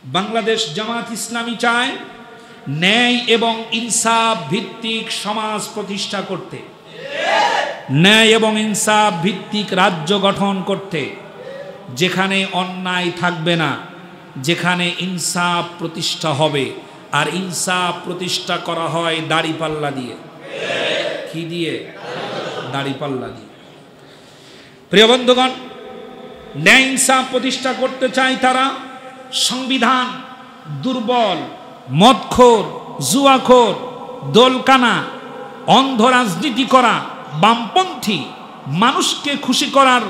বাংলাদেশ জামাত ইসলামী চায় ন্যায় এবং ইনসাফ ভিত্তিক সমাজ প্রতিষ্ঠা করতে, ন্যায় এবং ইনসাফ ভিত্তিক রাজ্য গঠন করতে, যেখানে অন্যায় থাকবে না, যেখানে ইনসাফ প্রতিষ্ঠা হবে। আর ইনসাফ প্রতিষ্ঠা করা হয় দাড়িপাল্লা দিয়ে। কি দিয়ে? দাড়িপাল্লা দিয়ে। প্রিয় বন্ধুগণ, ন্যায় ইনসাফ প্রতিষ্ঠা করতে চায় তারা। সংবিধান দুর্বল, মদখোর, জুয়াখোর, দোলকানা, অন্ধ রাজনীতি করা, বামপন্থী মানুষকে খুশি করার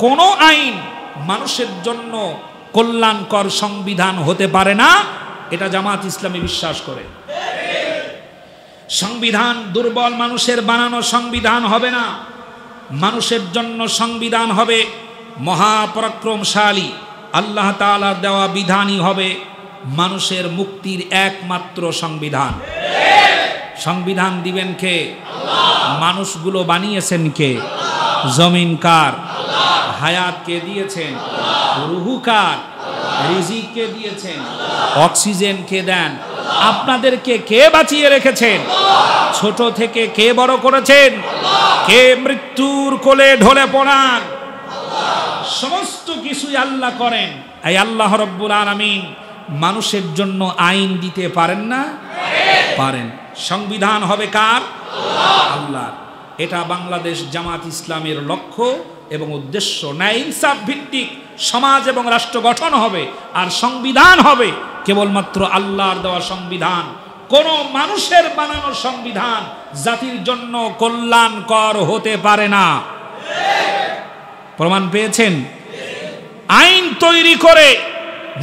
কোনো আইন মানুষের জন্য কল্যাণকর সংবিধান হতে পারে না, এটা জামাত ইসলামী বিশ্বাস করে। সংবিধান দুর্বল মানুষের বানানো সংবিধান হবে না। মানুষের জন্য সংবিধান হবে মহাপরাক্রমশালী, আল্লাহ তাআলার দেওয়া বিধানই হবে মানুষের মুক্তির একমাত্র সংবিধান। সংবিধান দিবেন কে? মানুষগুলো বানিয়েছেন কে? জমিন কার? হায়াত কে দিয়েছেন? রুহু কার? রিজিক কে দিয়েছেন? অক্সিজেন কে দেন? আপনাদেরকে কে বাঁচিয়ে রেখেছেন? ছোট থেকে কে বড় করেছেন? কে মৃত্যুর কোলে ঢলে পড়ান? সমস্ত কিছুই আল্লাহ করেন। এই আল্লাহ রাব্বুল আলামিন মানুষের জন্য আইন দিতে পারেন না? পারেন। সংবিধান হবে কার? আল্লাহ। এটা বাংলাদেশ জামাত ইসলামের লক্ষ্য এবং উদ্দেশ্য। ন্যায় ইনসাফ ভিত্তিক সমাজ এবং রাষ্ট্র গঠন হবে, আর সংবিধান হবে কেবলমাত্র আল্লাহর দেওয়া সংবিধান। কোন মানুষের বানানো সংবিধান জাতির জন্য কল্যাণকর হতে পারে না। প্রমাণ পেয়েছেন? আইন তৈরি করে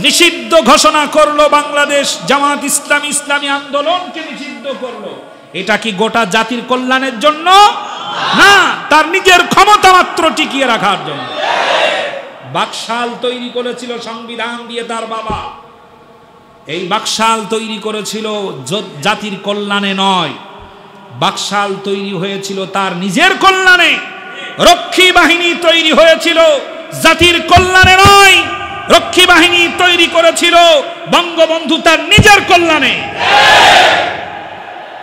নিষিদ্ধ ঘোষণা করলো বাংলাদেশ জামাত ইসলামী, ইসলামী আন্দোলনকে নিষিদ্ধ করলো। এটা কি গোটা জাতির কল্যাণের জন্য? না, তার নিজের ক্ষমতা মাত্র টিকিয়ে রাখার জন্য। বাকশাল তৈরি করেছিল সংবিধান দিয়ে তার বাবা। এই বাকশাল তৈরি করেছিল জাতির কল্যাণে নয়, বাকশাল তৈরি হয়েছিল তার নিজের কল্যাণে। রক্ষী বাহিনী তৈরি হয়েছিল জাতির কল্যাণে নয়, রক্ষী বাহিনী তৈরি করেছিল বঙ্গবন্ধু তার নিজের কল্যাণে,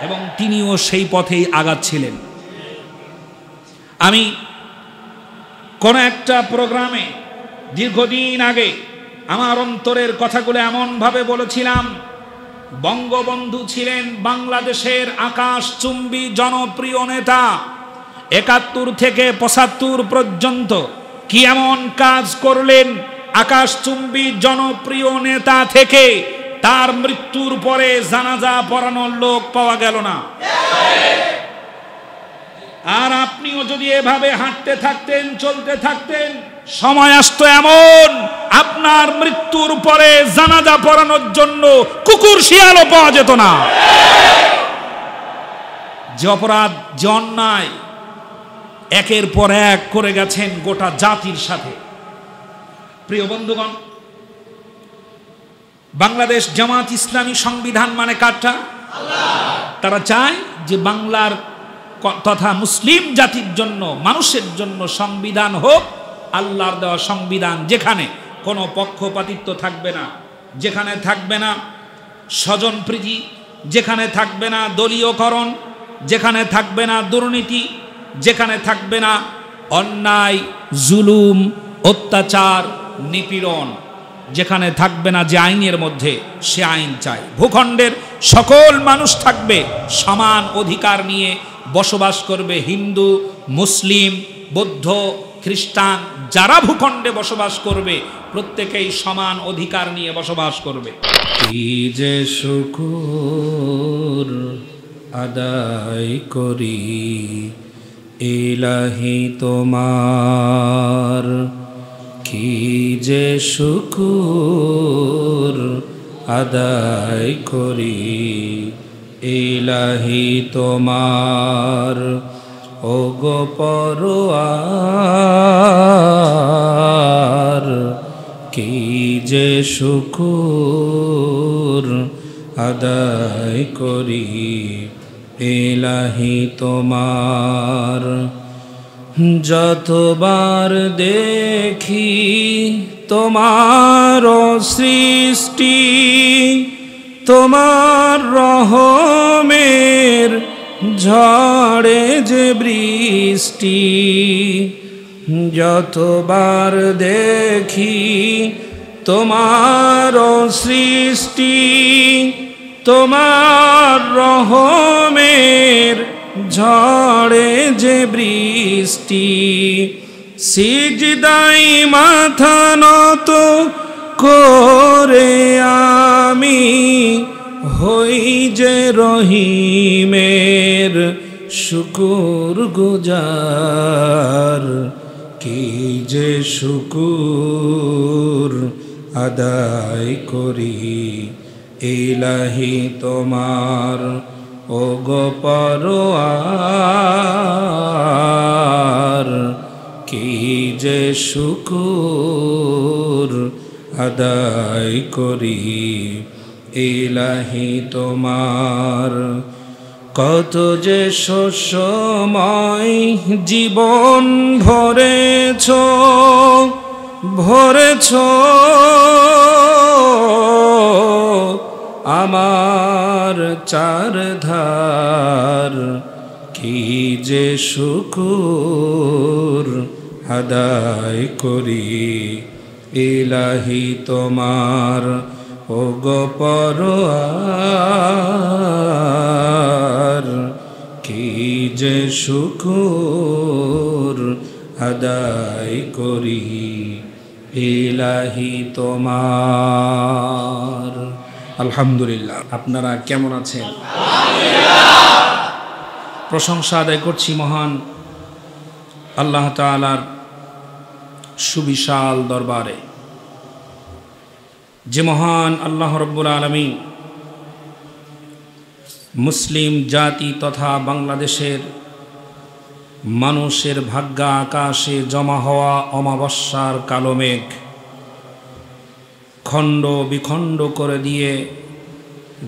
এবং তিনিও সেই পথেই আগাচ্ছিলেন। আমি কোন একটা প্রোগ্রামে দীর্ঘদিন আগে আমার অন্তরের কথাগুলো এমনভাবে বলেছিলাম, বঙ্গবন্ধু ছিলেন বাংলাদেশের আকাশচুম্বী জনপ্রিয় নেতা। ৭১ থেকে ৭৫ পর্যন্ত কি এমন কাজ করলেন, আকাশচুম্বী জনপ্রিয় নেতা থেকে তার মৃত্যুর পরে জানাজা পড়ানোর লোক পাওয়া গেল না। আর আপনিও যদি এভাবে হাঁটতে থাকতেন, চলতে থাকতেন, সময় আসতো এমন আপনার মৃত্যুর পরে জানাজা পড়ানোর জন্য কুকুর শিয়ালও পাওয়া যেত না। যে অপরাধ, যে অন্যায় একের পর এক করে গেছেন গোটা জাতির সাথে। প্রিয় বন্ধুগণ, বাংলাদেশ জামাত ইসলামী সংবিধান মানে কারটা? তারা চায় যে বাংলার তথা মুসলিম জাতির জন্য, মানুষের জন্য সংবিধান হোক আল্লাহর দেওয়া সংবিধান, যেখানে কোনো পক্ষপাতিত্ব থাকবে না, যেখানে থাকবে না স্বজনপ্রীতি, যেখানে থাকবে না দলীয়করণ, যেখানে থাকবে না দুর্নীতি, যেখানে থাকবে না অন্যায়, জুলুম, অত্যাচার, নিপীড়ন, যেখানে থাকবে না যে আইনের মধ্যে সে আইন চাই। ভূখণ্ডের সকল মানুষ থাকবে সমান অধিকার নিয়ে বসবাস করবে। হিন্দু, মুসলিম, বৌদ্ধ, খ্রিস্টান যারা ভূখণ্ডে বসবাস করবে প্রত্যেকেই সমান অধিকার নিয়ে বসবাস করবে। কি যে শুকর আদায় করি ইলাহি তোমার, কি যে শুকর আদায় করি ইলাহি তোমার, ও গো পরোয়ার, কি যে শুকর আদায় করি ইলাহি তোমার। যতবার দেখি তোমার সৃষ্টি, তোমার রহমের ঝড়ে যে বৃষ্টি, যতবার দেখি তোমার সৃষ্টি, তোমার রহমের ঝড়ে যে বৃষ্টি, সিজদাই মাথা নত করে আমি হই যে রহিমের শুকুর গুজার, কি যে শুকুর আদায় করি ইলাহি তোমার ও গো পরোয়ার, কি যে শুকুর আদায় করি ইলাহি তোমার। কত যে শস্যময় জীবন ভরেছ, ভরেছ আমার চারধার, কি যে শুকুর আদায় করি ইলাহি তোমার ও গো পরোয়ার, কি যে শুকুর আদায় করি ইলাহি তোমার। আলহামদুলিল্লাহ। আপনারা কেমন আছেন? প্রশংসা আদায় করছি মহান আল্লাহ তাআলার সুবিশাল দরবারে, যে মহান আল্লাহ রব্বুল আলামিন মুসলিম জাতি তথা বাংলাদেশের মানুষের ভাগ্য আকাশে জমা হওয়া অমাবস্যার কালো মেঘ খণ্ড বিখণ্ড করে দিয়ে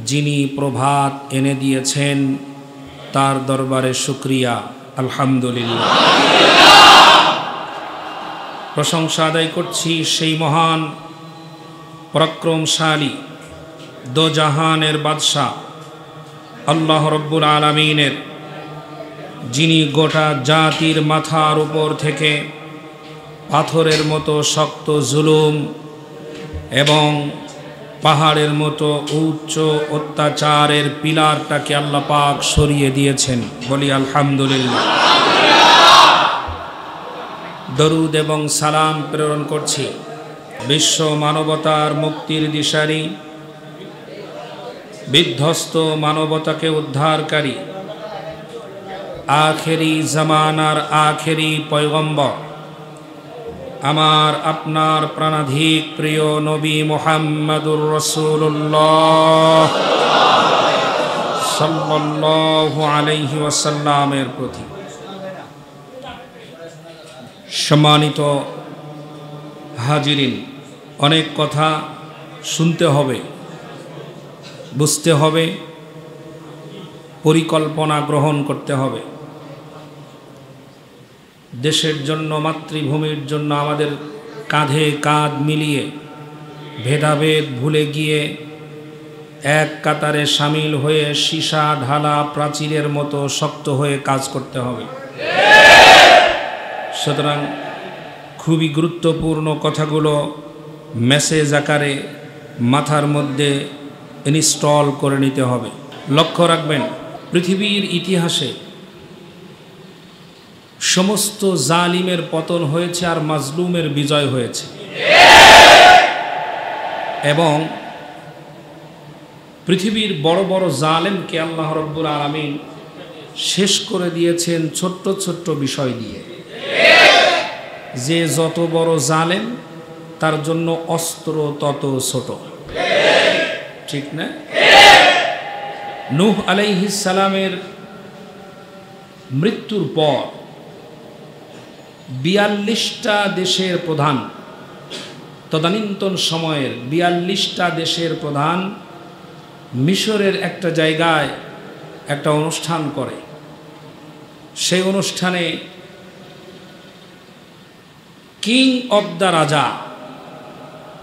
যিনি প্রভাত এনে দিয়েছেন, তার দরবারে শুকরিয়া। আলহামদুলিল্লাহ। প্রশংসা আদায় করছি সেই মহান পরাক্রমশালী দো জাহানের বাদশাহ আল্লাহ রব্বুল আলামিনের, যিনি গোটা জাতির মাথার উপর থেকে পাথরের মতো শক্ত জুলুম এবং পাহাড়ের মতো উচ্চ অত্যাচারের পিলারটাকে আল্লাহ পাক সরিয়ে দিয়েছেন। বলি আলহামদুলিল্লাহ। দরুদ এবং সালাম প্রেরণ করছি বিশ্ব মানবতার মুক্তির দিশারি, বিধ্বস্ত মানবতাকে উদ্ধারকারী, আখেরি জামানার আখেরি পয়গম্বর, আমার আপনার প্রাণাধিক প্রিয় নবী মুহাম্মদুর রাসূলুল্লাহ সাল্লাল্লাহু আলাইহি ওয়াসাল্লামের প্রতি। সম্মানিত হাজিরিন, অনেক কথা শুনতে হবে, বুঝতে হবে, পরিকল্পনা গ্রহণ করতে হবে। দেশের জন্য, মাতৃভূমির জন্য আমাদের কাঁধে কাঁধ মিলিয়ে ভেদাভেদ ভুলে গিয়ে এক কাতারে সামিল হয়ে সীসা ঢালা প্রাচীরের মতো শক্ত হয়ে কাজ করতে হবে। সুতরাং খুবই গুরুত্বপূর্ণ কথাগুলো মেসেজ আকারে মাথার মধ্যে ইনস্টল করে নিতে হবে। লক্ষ্য রাখবেন, পৃথিবীর ইতিহাসে সমস্ত জালিমের পতন হয়েছে আর মাজলুমের বিজয় হয়েছে, এবং পৃথিবীর বড় বড় জালেমকে আল্লাহ রব্বুল আলামিন শেষ করে দিয়েছেন ছোট্ট ছোট্ট বিষয় দিয়ে। যে যত বড় জালেম তার জন্য অস্ত্র তত ছোট, ঠিক না? নূহ আলাইহিস সালামের মৃত্যুর পর ৪২টা দেশের প্রধান, তদানীন্তন সময়ের ৪২টা দেশের প্রধান মিশরের একটা জায়গায় একটা অনুষ্ঠান করে। সেই অনুষ্ঠানে কিং অব দ্য রাজা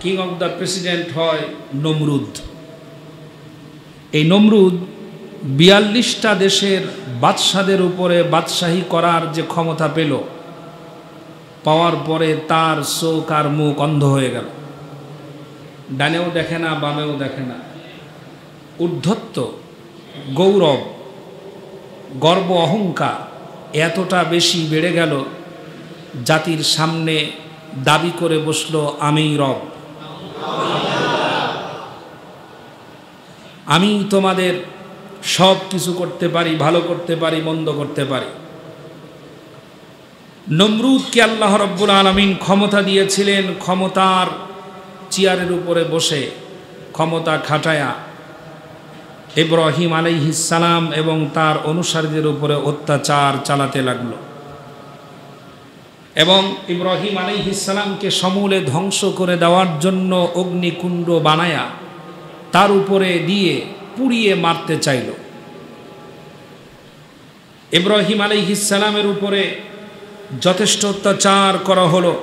কিং অফ দ্য প্রেসিডেন্ট হয় নমরুদ। এই নমরুদ ৪২টা দেশের বাদশাদের উপরে বাদশাহী করার যে ক্ষমতা পেল, পাওয়ার পরে তার চোখ আর মুখ অন্ধ হয়ে গেল, ডানেও দেখে না বামেও দেখে না। উদ্ধত্ত, গৌরব, গর্ব, অহংকার এতটা বেশি বেড়ে গেল, জাতির সামনে দাবি করে বসলো আমিই রব, আমি তোমাদের সব কিছু করতে পারি, ভালো করতে পারি, মন্দ করতে পারি। নমরুদকে আল্লাহ রাব্বুল আলামিন ক্ষমতা দিয়েছিলেন, ক্ষমতার চেয়ারের উপরে বসে ক্ষমতা খাটায়া ইব্রাহিম আলাইহিস সালাম এবং তার অনুসারীদের উপরে অত্যাচার চালাতে লাগলো এবং ইব্রাহিম আলাইহিস সালামকে সমূলে ধ্বংস করে দেওয়ার জন্য অগ্নিকুণ্ড বানায়া তার উপরে দিয়ে পুড়িয়ে মারতে চাইল। ইব্রাহিম আলাইহিস সালামের উপরে যথেষ্ট অত্যাচার করা হলো।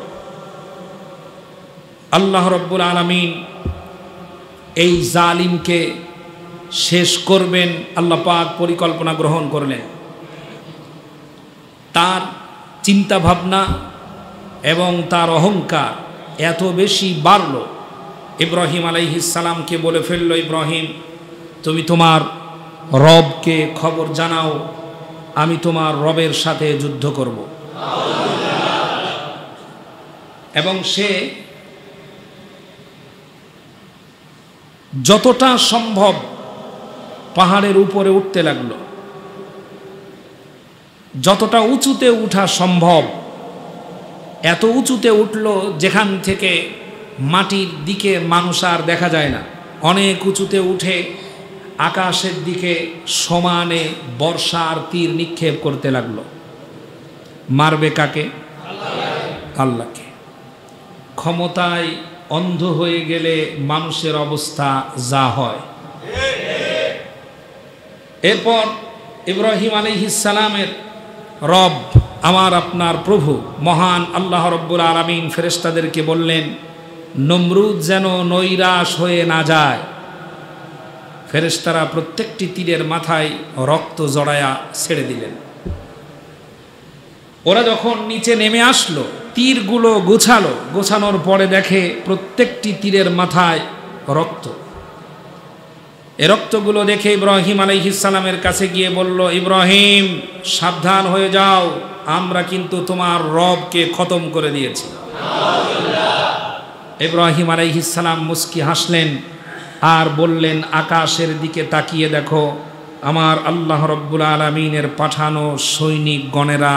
আল্লাহ রাব্বুল আলামিন এই জালিমকে শেষ করবেন, আল্লাহ পাক পরিকল্পনা গ্রহণ করলেন। তার চিন্তা ভাবনা এবং তার অহংকার এত বেশি বাড়ল, ইব্রাহিম আলাইহিস সালামকে বলে ফেলল, ইব্রাহিম তুমি তোমার রবকে খবর জানাও, আমি তোমার রবের সাথে যুদ্ধ করব। এবং সে যতটা সম্ভব পাহাড়ের উপরে উঠতে লাগলো, যতটা উঁচুতে উঠা সম্ভব এত উঁচুতে উঠল যেখান থেকে মাটির দিকে মানুষ আর দেখা যায় না। অনেক উঁচুতে উঠে আকাশের দিকে সমানে বর্ষার তীর নিক্ষেপ করতে লাগলো। মারবে কাকে? আল্লাহকে। ক্ষমতায় অন্ধ হয়ে গেলে মানুষের অবস্থা যা হয়। এরপর ইব্রাহিম আলাইহিস সালামের রব, আমার আপনার প্রভু মহান আল্লাহ রাব্বুল আলামিন ফেরেশতাদেরকে বললেন, নমরুদ যেন নৈরাশ হয়ে না যায়। ফেরেশতারা প্রত্যেকটি তীরের মাথায় রক্ত জড়ায়া ছেড়ে দিলেন। ওরা যখন নিচে নেমে আসলো, তীরগুলো গোছালো, গোছানোর পরে দেখে প্রত্যেকটি তীরের মাথায় রক্ত। এ রক্তগুলো দেখে ইব্রাহিম আলাইহিস সালামের কাছে গিয়ে বলল, ইব্রাহিম সাবধান হয়ে যাও, আমরা কিন্তু তোমার রবকে খতম করে দিয়েছি। ইব্রাহিম আলাইহিস সালাম মুস্কি হাসলেন আর বললেন, আকাশের দিকে তাকিয়ে দেখো, আমার আল্লাহ রাব্বুল আলামিনের পাঠানো সৈনিক গণেরা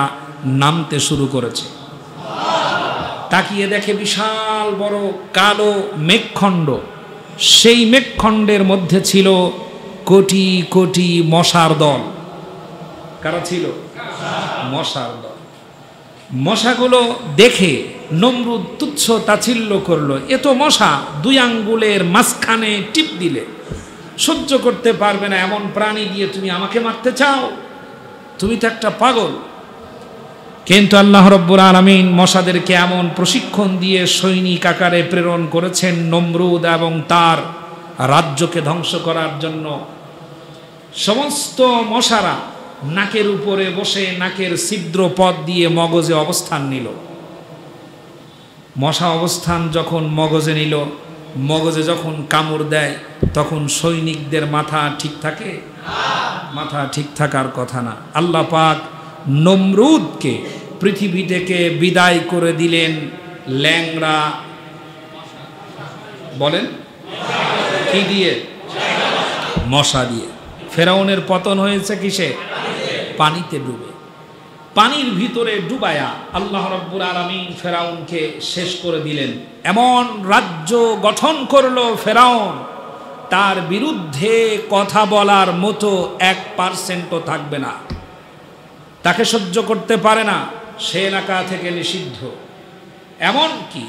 নামতে শুরু করেছে। তাকিয়ে দেখে বিশাল বড় কালো মেঘখণ্ড, সেই মেঘখণ্ডের মধ্যে ছিল কোটি কোটি মশার দল। কারা ছিল? মশার দল। মশাগুলো দেখে নমরুদ তুচ্ছ তাচ্ছিল্য করলো, এ তো মশা, 2 আঙ্গুলের মাঝখানে টিপ দিলে সহ্য করতে পারবে না এমন প্রাণী দিয়ে তুমি আমাকে মারতে চাও? তুমি তো একটা পাগল। কিন্তু আল্লাহ রাব্বুল আলামিন মশাদেরকে এমন প্রশিক্ষণ দিয়ে সৈনিক আকারে প্রেরণ করেছেন নমরুদ এবং তার রাজ্যকে ধ্বংস করার জন্য। সমস্ত মশারা নাকের উপরে বসে নাকের ছিদ্র পথ দিয়ে মগজে অবস্থান নিল। মশা অবস্থান যখন মগজে নিল, মগজে যখন কামড় দেয় তখন সৈনিকদের মাথা ঠিক থাকে? মাথা ঠিক থাকার কথা না। আল্লাহ পাক নমরুদকে পৃথিবী থেকে বিদায় করে দিলেন ল্যাংড়া, বলেন কি দিয়ে? মশা দিয়ে। ফেরাউনের পতন হয়েছে কিসে? পানিতে ডুবে। পানির ভিতরে ডুবায়া আল্লাহ রাব্বুল আলামিন ফেরাউনকে শেষ করে দিলেন। এমন রাজ্য গঠন করলো ফেরাউন, তার বিরুদ্ধে কথা বলার মতো 1% থাকবে না। তাকে সহ্য করতে পারে না, সে এলাকা থেকে নিষিদ্ধ। এমন কি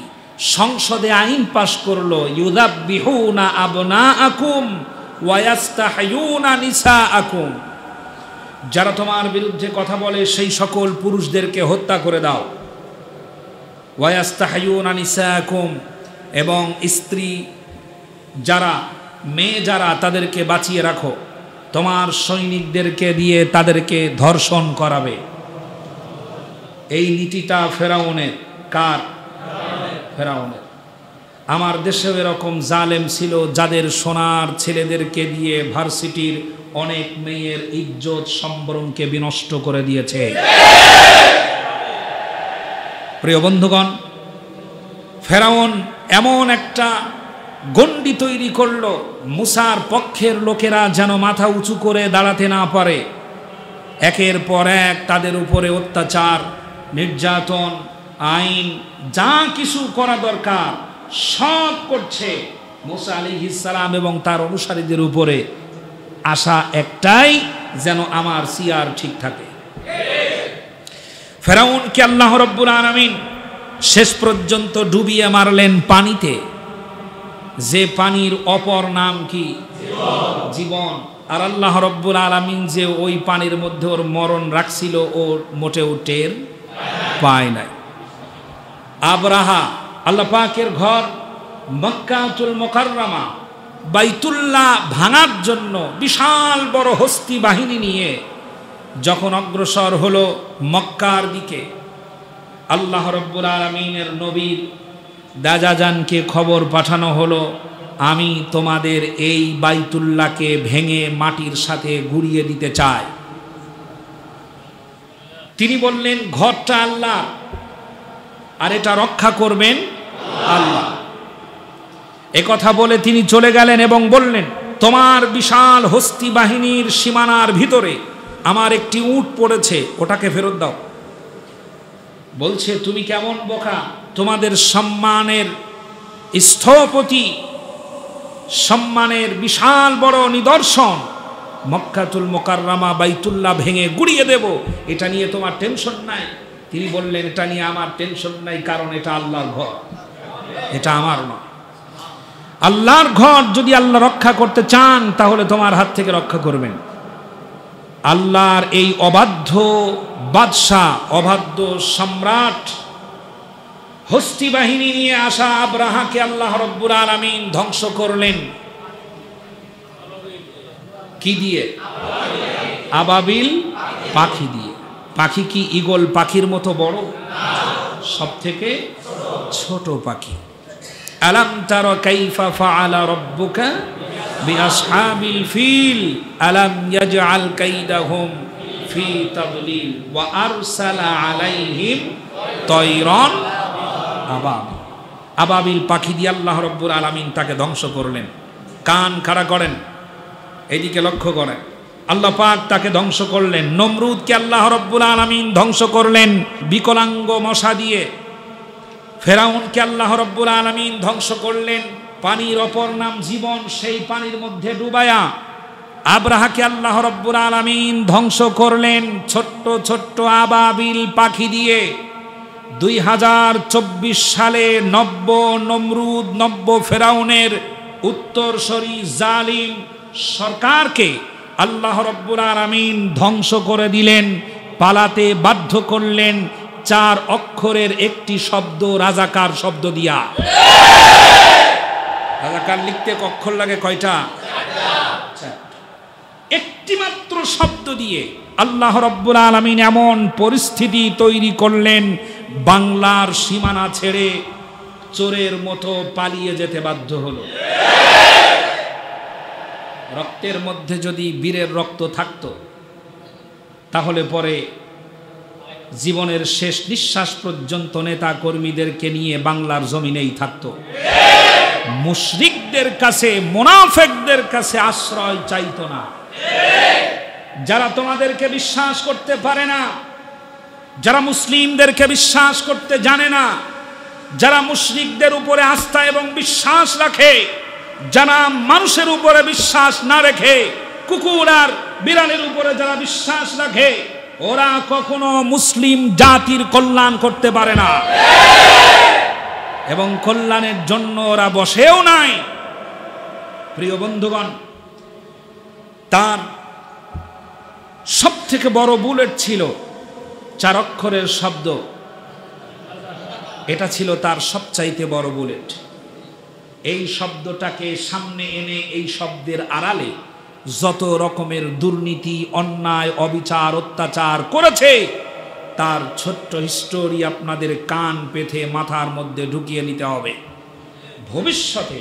সংসদে আইন পাশ করলো, ইউযাব্বিহুনা আবনাআকুম ওয়া ইয়াস্তাহয়ুনা নিসাআকুম, যারা তোমার বিরুদ্ধে কথা বলে সেই সকল পুরুষদেরকে হত্যা করে দাও। ওয়া ইয়াস্তাহয়ুনা নিসাআকুম, এবং স্ত্রী যারা, মেয়ে যারা, তাদেরকে বাঁচিয়ে রাখো। তোমার সৈনিকদেরকে দিয়ে তাদেরকে ধর্ষণ করাবে। এই নীতিটা ফেরাউনের। কার? ফেরাউনের। আমার দেশেও এরকম জালেম ছিল, যাদের সোনার ছেলেদেরকে দিয়ে ভার্সিটির অনেক মেয়ের ইজ্জত সম্ভ্রমকে বিনষ্ট করে দিয়েছে। প্রিয় বন্ধুগণ, ফেরাউন এমন একটা গণ্ডি তৈরি করলো, মুসার পক্ষের লোকেরা যেন মাথা উঁচু করে দাঁড়াতে না পারে। একের পর এক তাদের উপরে অত্যাচার, নির্যাতন, আইন, যা কিছু করা দরকার সব করছে। মুসা আলাইহিস সালাম এবং তার অনুসারীদের উপরে আশা একটাই, যেন আমার সিয়ার ঠিক থাকে। ফেরাউনকে আল্লাহ রাব্বুল আলামিন শেষ পর্যন্ত ডুবিয়ে মারলেন পানিতে, যে পানির অপর নাম কি? জীবন। আর আল্লাহ রাব্বুল আলামিন যে ওই পানির মধ্যে ওর মরণ রাখছিল, ও মোটেও টের পায় নাই। আবরাহা, আল্লাহ পাকের ঘর মক্কাতুল মুকাররমা, বাইতুল্লাহ ভাঙার জন্য বিশাল বড় হস্তি বাহিনী নিয়ে যখন অগ্রসর হলো মক্কার দিকে, আল্লাহ রাব্বুল আলামিনের নবীর দাজাজানকে খবর পাঠানো হলো, আমি তোমাদের এই বাইতুল্লাহকে ভেঙে মাটির সাথে গুঁড়িয়ে দিতে চাই। তিনি বললেন, ঘরটা আল্লাহ, আর এটা রক্ষা করবেন আল্লাহ। একথা বলে তিনি চলে গেলেন এবং বললেন, তোমার বিশাল হস্তি বাহিনীর সীমানার ভিতরে আমার একটি উট পড়েছে, ওটাকে ফেরত দাও। বলছে, তুমি কেমন বোকা, তোমাদের সম্মানের স্থপতি, সম্মানের বিশাল বড় নিদর্শন মক্কাতুল মুকাররমা বাইতুল্লাহ ভেঙে গুড়িয়ে দেব, এটা নিয়ে তোমার টেনশন নাই? তিনি বললেন, এটা নিয়ে আমার টেনশন নাই, কারণ এটা আল্লাহর ঘর, এটা আমার নয়। আল্লাহর ঘর যদি আল্লাহ রক্ষা করতে চান, তাহলে তোমার হাত থেকে রক্ষা করবেন। আল্লাহর এই অবাধ্য বাদশাহ, অবাধ্য সম্রাট, হস্তি বাহিনী নিয়ে আসা আবরাহাকে আল্লাহ রাব্বুল আলামিন ধ্বংস করলেন। কি দিয়ে? আবাবিল পাখি দিয়ে। পাখি কি ঈগল পাখির মতো বড়? সব থেকে ছোট পাখি। আলাম তারা কাইফা ফাআলা রাব্বুকা বিআসহাবিল ফিল আলাম ইয়াজআল কাইদাহুম ফি তাদলিল ওয়া আরসালা আলাইহিম তায়রান আবাবিল। আবাবিল পাখি দিয়ে আল্লাহ রাব্বুল আলামিন তাকে ধ্বংস করলেন। কান খাড়া করেন, এদিকে লক্ষ্য করেন। আল্লাহ পাক তাকে ধ্বংস করলেন। নমরুদকে আল্লাহ রাব্বুল আলামিন ধ্বংস করলেন বিকলাঙ্গ মশা দিয়ে। ফেরাউনকে আল্লাহ রাব্বুল আলামিন ধ্বংস করলেন পানির অপর নাম জীবন, সেই পানির মধ্যে ডুবায়া। আবরাহাকে আল্লাহ রাব্বুল আলামিন ধ্বংস করলেন ছোট্ট ছোট্ট আবাবিল পাখি দিয়ে। 2024 সালে নব্য নমরুদ, নব্য ফেরাউনের উত্তরসূরি জালিম সরকারকে আল্লাহ রাব্বুল আলামিন ধ্বংস করে দিলেন, পালাতে বাধ্য করলেন 4 অক্ষরের একটি শব্দ, রাজাকার শব্দ দিয়া। রাজাকার লিখতে অক্ষর লাগে কয়টা? একটি মাত্র শব্দ দিয়ে আল্লাহ রাব্বুল আলামিন এমন পরিস্থিতি তৈরি করলেন, বাংলার সীমানা ছেড়ে চোরের মতো পালিয়ে যেতে বাধ্য হলো। রক্তের মধ্যে যদি বীরের রক্ত থাকতো, তাহলে পরে জীবনের শেষ নিঃশ্বাস পর্যন্ত নেতা কর্মীদেরকে নিয়ে বাংলার জমিনেই থাকতো। মুশরিকদের কাছে, মুনাফিকদের কাছে আশ্রয় চাইতো না। যারা তোমাদেরকে বিশ্বাস করতে পারে না, যারা মুসলিমদেরকে বিশ্বাস করতে জানে না, যারা মুশরিকদের উপরে আস্থা এবং বিশ্বাস রাখে, যারা মানুষের উপরে বিশ্বাস না রেখে কুকুর আর বিড়ালের উপরে যারা বিশ্বাস রাখে, ওরা কখনো মুসলিম জাতির কল্যাণ করতে পারে না এবং কল্যাণের জন্য ওরা বসেও নাই। প্রিয় বন্ধুগণ, তার সব থেকে বড় বুলেট ছিল 4 অক্ষরের শব্দ। এটা ছিল তার সবচাইতে বড় বুলেট। এই শব্দটাকে সামনে এনে এই শব্দের আড়ালে যত রকমের দুর্নীতি, অন্যায়, অবিচার, অত্যাচার করেছে তার ছোট্ট হিস্টোরি আপনাদের কান পেতে মাথার মধ্যে ঢুকিয়ে নিতে হবে। ভবিষ্যতে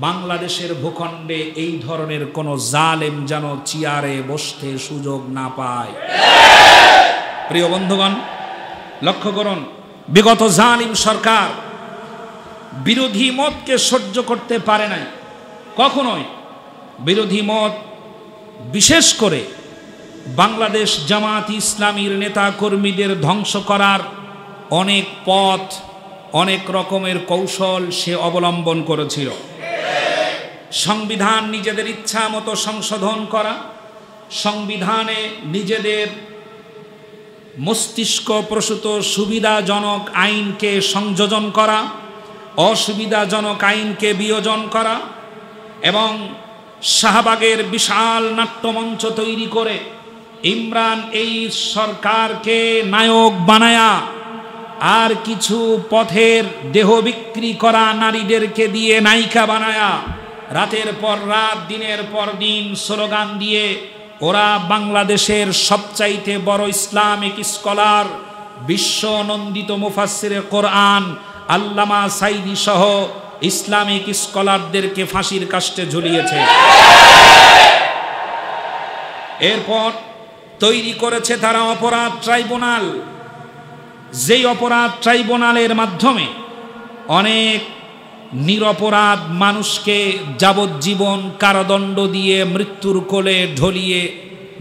বাংলাদেশের ভূখণ্ডে এই ধরনের কোন জালেম যেন চেয়ারে বসতে সুযোগ না পায়। প্রিয় বন্ধুগণ, লক্ষ্য করুন, বিগত জালিম সরকার বিরোধী মতকে সহ্য করতে পারে নাই কখনোই। বিরোধী মত, বিশেষ করে বাংলাদেশ জামাত ইসলামীর নেতা কর্মীদের ধ্বংস করার অনেক পথ, অনেক রকমের কৌশল সে অবলম্বন করেছিল। সংবিধান নিজেদের ইচ্ছা মতো সংশোধন করা, সংবিধানে নিজেদের মস্তিষ্ক প্রসূত সুবিধাজনক আইনকে সংযোজন করা, অসুবিধাজনক আইনকে বিয়োজন করা, এবং শাহবাগের বিশাল নাট্যমঞ্চ তৈরি করে ইমরান এই সরকারকে নায়ক বানায়া আর কিছু পথের দেহ বিক্রি করা নারীদেরকে দিয়ে নায়িকা বানায়া রাতের পর রাত, দিনের পর দিন স্লোগান দিয়ে ওরা বাংলাদেশের সবচাইতে বড় ইসলামিক স্কলার, বিশ্বনন্দিত মুফাসসিরে কোরআন আল্লামা সাইদি সহ ইসলামিক স্কলারদেরকে ফাঁসির কাস্টে ঝুলিয়েছে। এরপর তৈরি করেছে তারা অপরাধ ট্রাইব্যুনাল, যেই অপরাধ ট্রাইব্যুনালের মাধ্যমে অনেক নিরপরাধ মানুষকে যাবজ্জীবন কারাদণ্ড দিয়ে মৃত্যুর কোলে ঢলিয়ে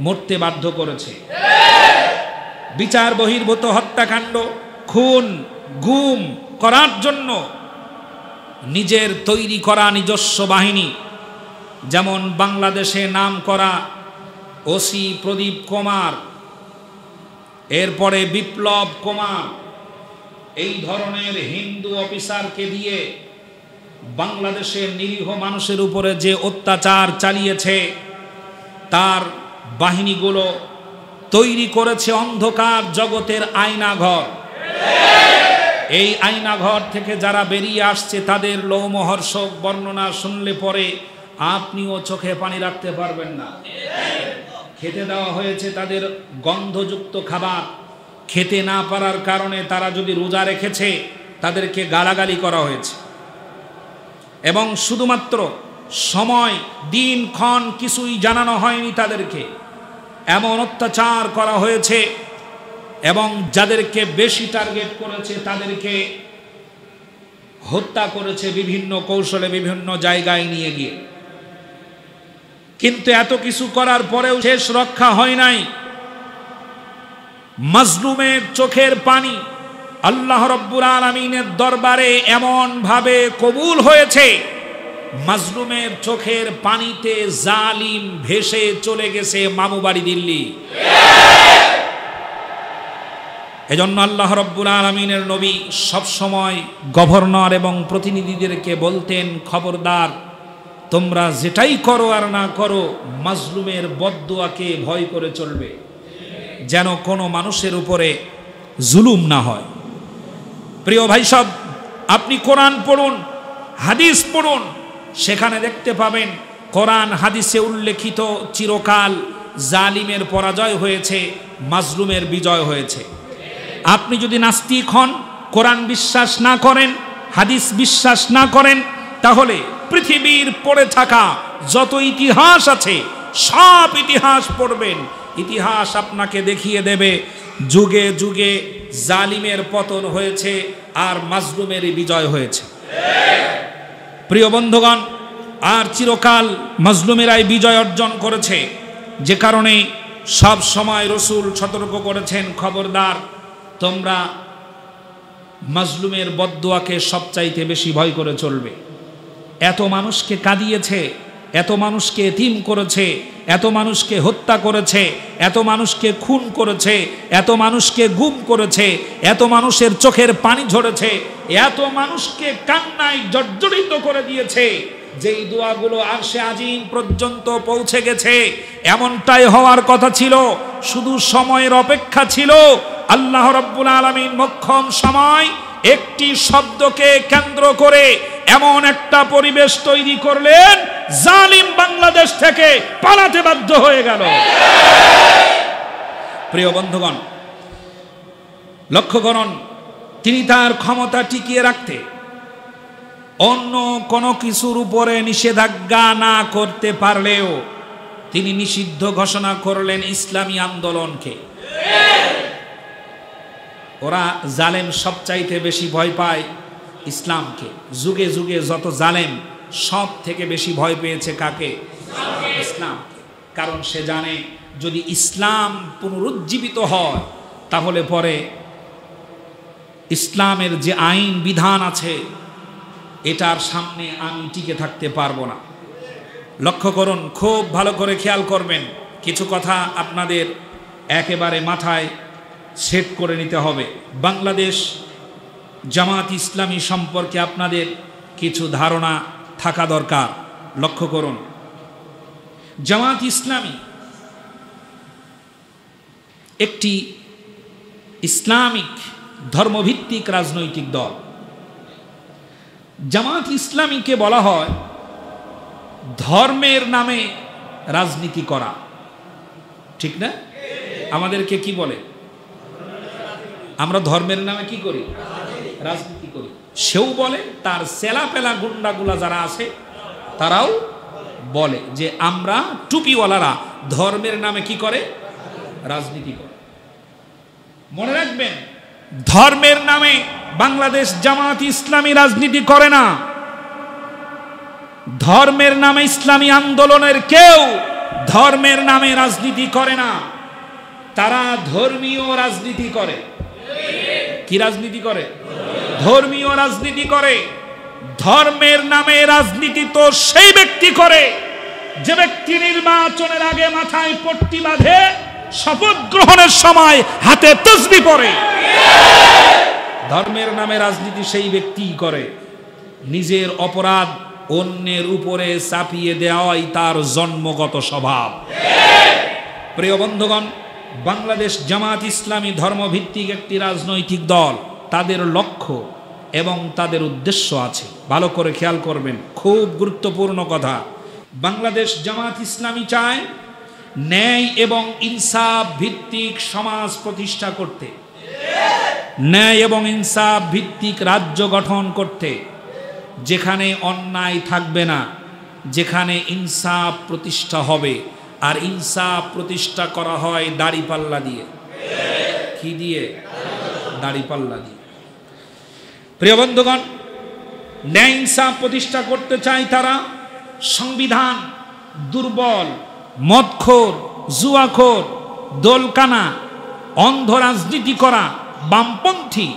মরতে বাধ্য করেছে। বিচার বহির্ভূত হত্যাকাণ্ড, খুন, গুম করার জন্য নিজের তৈরি করা নিজস্ব বাহিনী, যেমন বাংলাদেশে নাম করা ওসি প্রদীপ কুমার, এরপরে বিপ্লব কুমার, এই ধরনের হিন্দু অফিসারকে দিয়ে বাংলাদেশের নিরীহ মানুষের উপরে যে অত্যাচার চালিয়েছে তার বাহিনীগুলো তৈরি করেছে অন্ধকার জগতের আয়নাঘর। এই আয়নাঘর থেকে যারা বেরিয়ে আসছে তাদের লোমহর্ষক বর্ণনা শুনলে পরে আপনিও চোখে পানি রাখতে পারবেন না। খেতে দেওয়া হয়েছে তাদের গন্ধযুক্ত খাবার, খেতে না পারার কারণে তারা যদি রোজা রেখেছে তাদেরকে গালাগালি করা হয়েছে, এবং শুধুমাত্র সময়, দিন, ক্ষণ কিছুই জানানো হয়নি তাদেরকে, এমন অত্যাচার করা হয়েছে। এবং যাদেরকে বেশি টার্গেট করেছে তাদেরকে হত্যা করেছে বিভিন্ন কৌশলে, বিভিন্ন জায়গায় নিয়ে গিয়ে। কিন্তু এত কিছু করার পরেও শেষ রক্ষা হয় নাই। মাজলুমের চোখের পানি আল্লাহ রাব্বুল আলামিনের দরবারে এমন ভাবে কবুল হয়েছে, মাজলুমের চোখের পানিতে জালিম ভেসে চলে গেছে মামুবাড়ি দিল্লি। এজন্য আল্লাহ রাব্বুল আলামিনের নবী সব সময় গভর্নর এবং প্রতিনিধিদেরকে বলতেন, খবরদার তোমরা যেটাই করো আর না করো মাজলুমের বদদুয়াকে ভয় করে চলবে, যেন কোনো মানুষের উপরে জুলুম না হয়। প্রিয় ভাই সব, আপনি কোরআন পড়ুন, হাদিস পড়ুন, সেখানে দেখতে পাবেন কোরআন হাদিসে উল্লেখিত চিরকাল জালিমের পরাজয় হয়েছে, মাজলুমের বিজয় হয়েছে। আপনি যদি নাস্তিক হন, কোরআন বিশ্বাস না করেন, হাদিস বিশ্বাস না করেন, তাহলে পৃথিবীর পড়ে থাকা যত ইতিহাস আছে সব ইতিহাস পড়বেন, ইতিহাস আপনাকে দেখিয়ে দেবে যুগে যুগে জালিমের পতন হয়েছে আর মাজলুমের বিজয় হয়েছে। প্রিয় বন্ধুগণ, আর চিরকাল মাজলুমেরাই বিজয় অর্জন করেছে, যে কারণে সব সময় রাসূল সতর্ক করেছেন, খবরদার তোমরা মাজলুমের বদদুয়াকে সবচাইতে বেশি ভয় করে চলবে। এত মানুষকে কাঁদিয়েছে, এত মানুষকে এতিম করেছে, এত মানুষকে হত্যা করেছে, এত মানুষকে খুন করেছে, এত মানুষকে গুম করেছে, এত মানুষের চোখের পানি ঝরেছে, এত মানুষকে কান্নায় জর্জরিত করে দিয়েছে, যেই দোয়াগুলো আরশে আজিম পর্যন্ত পৌঁছে গেছে। এমনটাই হওয়ার কথা ছিল, শুধু সময়ের অপেক্ষা ছিল। আল্লাহ রাব্বুল আলামিন মোক্ষম সময় একটি শব্দকে কেন্দ্র করে এমন একটা পরিবেশ তৈরি করলেন, জালিম বাংলাদেশ থেকে পালাতে বাধ্য হয়ে গেল। প্রিয় বন্ধুগণ, লক্ষ্য করুন, তিনি তার ক্ষমতা টিকিয়ে রাখতে অন্য কোনো কিছুর উপরে নিষেধাজ্ঞা না করতে পারলেও তিনি নিষিদ্ধ ঘোষণা করলেন ইসলামী আন্দোলনকে। ওরা জালেম সবচাইতে বেশি ভয় পায় ইসলামকে। যুগে যুগে যত জালেম সব থেকে বেশি ভয় পেয়েছে কাকে? ইসলামকে। কারণ সে জানে যদি ইসলাম পুনরুজ্জীবিত হয় তাহলে পরে ইসলামের যে আইন বিধান আছে এটার সামনে আমি টিকে থাকতে পারবো না। লক্ষ্য করুন, খুব ভালো করে খেয়াল করবেন, কিছু কথা আপনাদের একেবারে মাথায় সেট করে নিতে হবে। বাংলাদেশ জামাত ইসলামী সম্পর্কে আপনাদের কিছু ধারণা থাকা দরকার। লক্ষ্য করুন, জামাত ইসলামী একটি ইসলামিক ধর্মভিত্তিক রাজনৈতিক দল। জামাত ইসলামীকে বলা হয় ধর্মের নামে রাজনীতি করা, ঠিক না? আমাদেরকে কি বলে? আমরা ধর্মের নামে কি করি? রাজনীতি করি। সেও বলে, তার সেলাপেলা গুন্ডাগুলা যারা আছে তারাও বলে যে আমরা টুপিওয়ালারা ধর্মের নামে কি করে? রাজনীতি করে। মনে রাখবেন, ধর্মের নামে বাংলাদেশ জামাত ইসলামী রাজনীতি করে না। ধর্মের নামে ইসলামী আন্দোলনের কেউ ধর্মের নামে রাজনীতি করে না। তারা ধর্মীয় রাজনীতি করে। কি রাজনীতি করে? ধর্মীয় রাজনীতি করে। ধর্মের নামে রাজনীতি তো সেই ব্যক্তি করে যে ব্যক্তি নির্বাচনের আগে মাথায় পট্টি বাঁধে, শপথ গ্রহণের সময় হাতে তসবিহ পড়ে। ধর্মের নামে রাজনীতি সেই ব্যক্তি করে। নিজের অপরাধ অন্যের উপরে চাপিয়ে দেওয়াই তার জন্মগত স্বভাব। প্রিয় বন্ধুগণ, বাংলাদেশ জামাত ইসলামী ধর্মভিত্তিক একটি রাজনৈতিক দল। তাদের লক্ষ্য এবং তাদের উদ্দেশ্য আছে, ভালো করে খেয়াল করবেন, খুব গুরুত্বপূর্ণ কথা। বাংলাদেশ জামাত ইসলামী চায় ন্যায় এবং ইনসাফ ভিত্তিক সমাজ প্রতিষ্ঠা করতে, ন্যায় এবং ইনসাফ ভিত্তিক রাজ্য গঠন করতে, যেখানে অন্যায় থাকবে না, যেখানে ইনসাফ প্রতিষ্ঠা হবে। আর ইনসাফ প্রতিষ্ঠা করা হয় দাড়িপাল্লা দিয়ে। কি দিয়ে? দাড়িপাল্লা দিয়ে। প্রিয় বন্ধুগণ, ন্যায় ইনসাফ প্রতিষ্ঠা করতে চায় তারা। সংবিধান দুর্বল, মদখোর, জুয়াখোর, দোলকানা, অন্ধ রাজনীতি করা, বামপন্থী,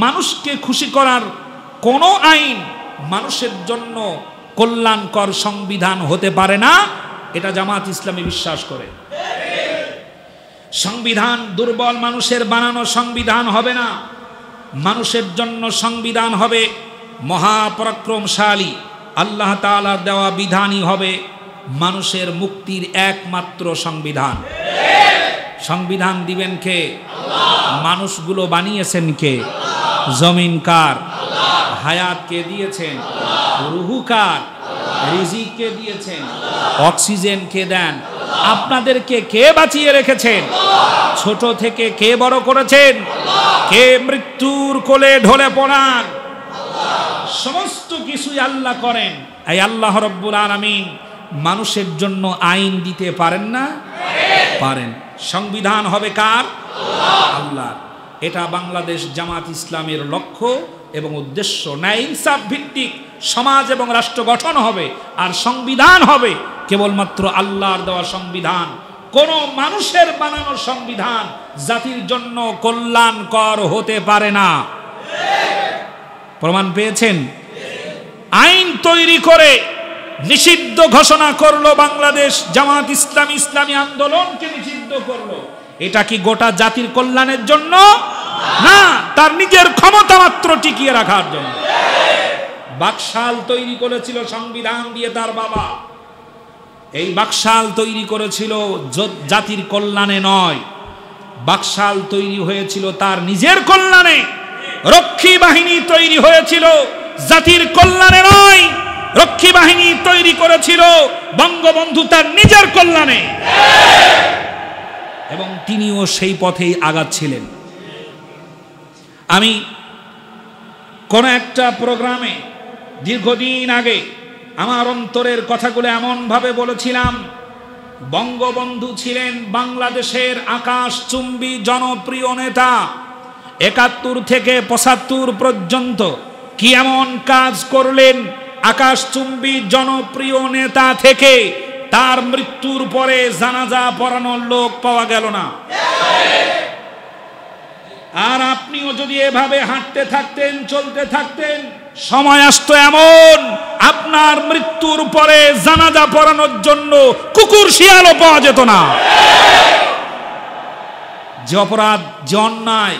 মানুষকে খুশি করার কোনো আইন মানুষের জন্য কল্যাণকর সংবিধান হতে পারে না, এটা জামাত ইসলামী বিশ্বাস করে। সংবিধান দুর্বল, মানুষের বানানো সংবিধান হবে না। মানুষের জন্য সংবিধান হবে মহাপরাক্রমশালী, আল্লাহ তাআলার দেওয়া বিধানই হবে মানুষের মুক্তির একমাত্র সংবিধান। সংবিধান দিবেন কে? মানুষগুলো বানিয়েছেন কে? জমিন কার? হায়াত কে দিয়েছেন? রুহু কার? রিজিক কে দিয়েছেন? অক্সিজেন কে দেন? আপনাদেরকে কে বাঁচিয়ে রেখেছেন? ছোট থেকে কে বড় করেছেন? কে মৃত্যুর কোলে ঢলে পড়ান? সমস্ত কিছুই আল্লাহ করেন। এই আল্লাহ রাব্বুল আলামিন মানুষের জন্য আইন দিতে পারেন না? পারেন। সংবিধান হবে কার? আল্লাহ। এটা বাংলাদেশ জামাত ইসলামের লক্ষ্য এবং উদ্দেশ্য। ন্যায় ইনসাফ ভিত্তিক সমাজ এবং রাষ্ট্র গঠন হবে, আর সংবিধান হবে কেবলমাত্র আল্লাহর দেওয়া সংবিধান। কোন মানুষের বানানো সংবিধান জাতির জন্য কল্যাণকর হতে পারে না। প্রমাণ পেয়েছেন? আইন তৈরি করে নিষিদ্ধ ঘোষণা করলো বাংলাদেশ জামাত ইসলামী, ইসলামী আন্দোলনকে নিষিদ্ধ করলো। এটা কি গোটা জাতির কল্যাণের জন্য? না, তার নিজের ক্ষমতা মাত্র টিকিয়ে রাখার জন্য। বাকশাল তৈরি করেছিল সংবিধান দিয়ে তার বাবা। এই বাকশাল তৈরি করেছিল জাতির কল্যাণে নয়, বাকশাল তৈরি হয়েছিল তার নিজের কল্যাণে। রক্ষী বাহিনী তৈরি হয়েছিল জাতির কল্যাণে নয়, রক্ষী বাহিনী তৈরি করেছিল বঙ্গবন্ধু তার নিজের কল্যাণে, এবং তিনিও সেই পথেই আগাচ্ছিলেন। আমি কোন একটা প্রোগ্রামে দীর্ঘদিন আগে আমার অন্তরের কথাগুলো এমনভাবে বলেছিলাম, বঙ্গবন্ধু ছিলেন বাংলাদেশের আকাশচুম্বী জনপ্রিয় নেতা। ৭১ থেকে ৭৫ পর্যন্ত কি এমন কাজ করলেন, আকাশচুম্বী জনপ্রিয় নেতা থেকে তার মৃত্যুর পরে জানাজা পড়ানোর লোক পাওয়া গেল না। আর আপনিও যদি এভাবে হাঁটতে থাকতেন, চলতে থাকতেন, সময় আসতো এমন আপনার মৃত্যুর পরে জানাজা পড়ানোর জন্য কুকুর শিয়ালও পাওয়া যেত না। যে অপরাধ, যে অন্যায়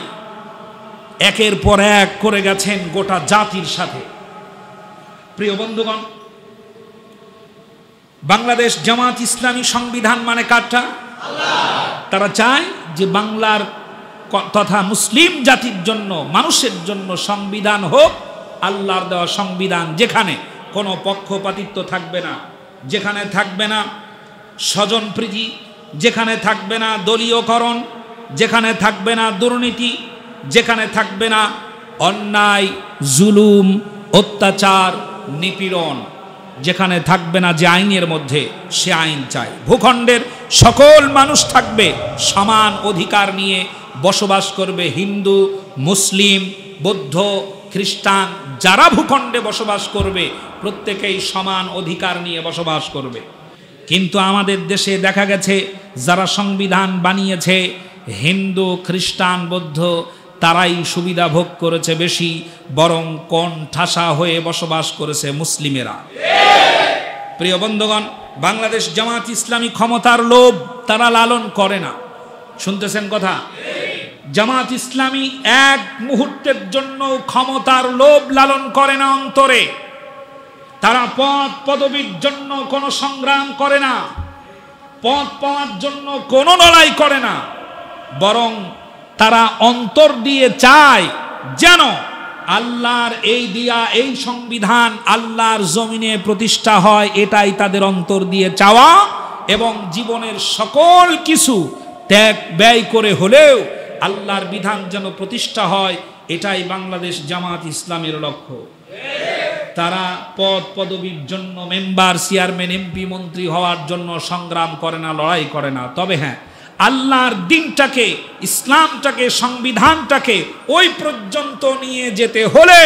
একের পর এক করে গেছেন গোটা জাতির সাথে। প্রিয় বন্ধুগণ, বাংলাদেশ জামাত ইসলামী সংবিধান মানে কারটা? তারা চায় যে বাংলার তথা মুসলিম জাতির জন্য, মানুষের জন্য সংবিধান হোক আল্লাহর দেওয়া সংবিধান, যেখানে কোনো পক্ষপাতিত্ব থাকবে না, যেখানে থাকবে না স্বজনপ্রীতি, যেখানে থাকবে না দলীয়করণ, যেখানে থাকবে না দুর্নীতি, যেখানে থাকবে না অন্যায়, জুলুম, অত্যাচার, নিপীড়ন, যেখানে থাকবে না যে আইনের মধ্যে সে আইন চাই। ভূখণ্ডের সকল মানুষ থাকবে সমান অধিকার নিয়ে বসবাস করবে। হিন্দু, মুসলিম, বৌদ্ধ, খ্রিস্টান যারা ভূখণ্ডে বসবাস করবে প্রত্যেকেই সমান অধিকার নিয়ে বসবাস করবে। কিন্তু আমাদের দেশে দেখা গেছে যারা সংবিধান বানিয়েছে হিন্দু, খ্রিস্টান, বৌদ্ধ তারাই সুবিধা ভোগ করেছে বেশি, বরং কোণঠাসা হয়ে বসবাস করেছে মুসলিমেরা। প্রিয় বন্ধুগণ, বাংলাদেশ জামাত ইসলামী ক্ষমতার লোভ তারা লালন করে না। শুনতেছেন কথা? জামাত ইসলামী এক মুহূর্তের জন্য ক্ষমতার লোভ লালন করে না অন্তরে। তারা পদ পদবীর জন্য কোনো সংগ্রাম করে না, পদ পাওয়ার জন্য কোনো লড়াই করে না, বরং তারা অন্তর দিয়ে চায় যেন আল্লাহর এই দিয়া এই সংবিধান আল্লাহর জমিনে প্রতিষ্ঠা হয়। এটাই তাদের অন্তর দিয়ে চাওয়া, এবং জীবনের সকল কিছু ত্যাগ ব্যয় করে হলেও আল্লাহর বিধান যেন প্রতিষ্ঠা হয়, এটাই বাংলাদেশ জামাত ইসলামের লক্ষ্য। তারা পদ পদবীর জন্য, মেম্বার, চেয়ারম্যান, এমপি, মন্ত্রী হওয়ার জন্য সংগ্রাম করে না, লড়াই করে না। তবে হ্যাঁ, আল্লাহর দিনটাকে, ইসলামটাকে, সংবিধানটাকে ওই পর্যন্ত নিয়ে যেতে হলে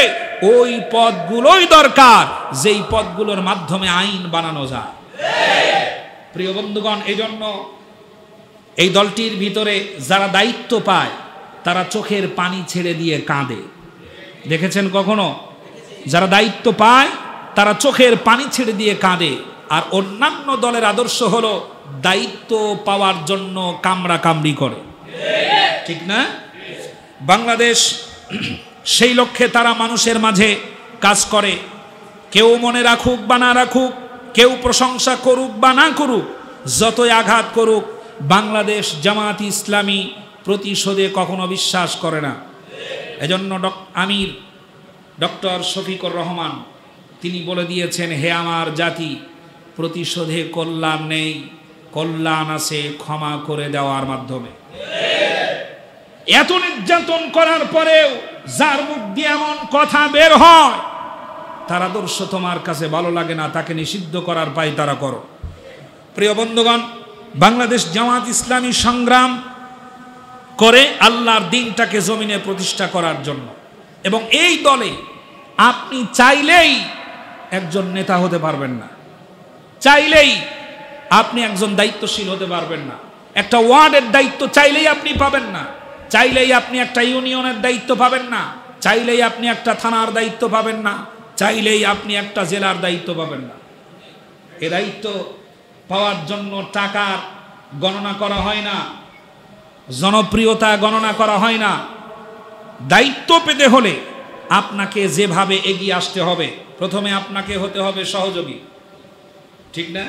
ওই পদগুলোই দরকার যেই পদগুলোর মাধ্যমে আইন বানানো যায়। প্রিয় বন্ধুগণ, এই জন্য এই দলটির ভিতরে যারা দায়িত্ব পায় তারা চোখের পানি ছেড়ে দিয়ে কাঁদে। দেখেছেন কখনো? যারা দায়িত্ব পায় তারা চোখের পানি ছেড়ে দিয়ে কাঁদে। আর অন্যান্য দলের আদর্শ হলো দায়িত্ব পাওয়ার জন্য কামড়া কামড়ি করে, ঠিক না? বাংলাদেশ সেই লক্ষ্যে তারা মানুষের মাঝে কাজ করে। কেউ মনে রাখুক বা না রাখুক, কেউ প্রশংসা করুক বা না করুক, যতই আঘাত করুক, বাংলাদেশ জামাত ইসলামী প্রতিশোধে কখনো বিশ্বাস করে না। এজন্য আমির ডক্টর শফিকুর রহমান তিনি বলে দিয়েছেন, হে আমার জাতি, প্রতিশোধে কল্যাণ নেই, কল্যাণ আছে ক্ষমা করে দেওয়ার মাধ্যমে। এত নির্যাতন করার পরেও যার মুখ দিয়ে এমন কথা বের হয় তার আদর্শ তোমার কাছে ভালো লাগে না, তাকে নিষিদ্ধ করার পাই তারা করো। প্রিয় বন্ধুগণ, বাংলাদেশ জামাত ইসলামী সংগ্রাম করে আল্লাহর দিনটাকে জমিনে প্রতিষ্ঠা করার জন্য, এবং এই দলে আপনি চাইলেই একজন নেতা হতে পারবেন না, চাইলেই আপনি একজন দায়িত্বশীল হতে পারবেন না, একটা ওয়ার্ডের দায়িত্ব চাইলেই আপনি পাবেন না, চাইলেই আপনি একটা ইউনিয়নের দায়িত্ব পাবেন না, চাইলেই আপনি একটা থানার দায়িত্ব পাবেন না, চাইলেই আপনি একটা জেলার দায়িত্ব পাবেন না। এ দায়িত্ব পাওয়ার জন্য টাকার গণনা করা হয় না, জনপ্রিয়তা গণনা করা হয় না। দায়িত্ব পেতে হলে আপনাকে যেভাবে এগিয়ে আসতে হবে, প্রথমে আপনাকে হতে হবে সহযোগী, ঠিক না?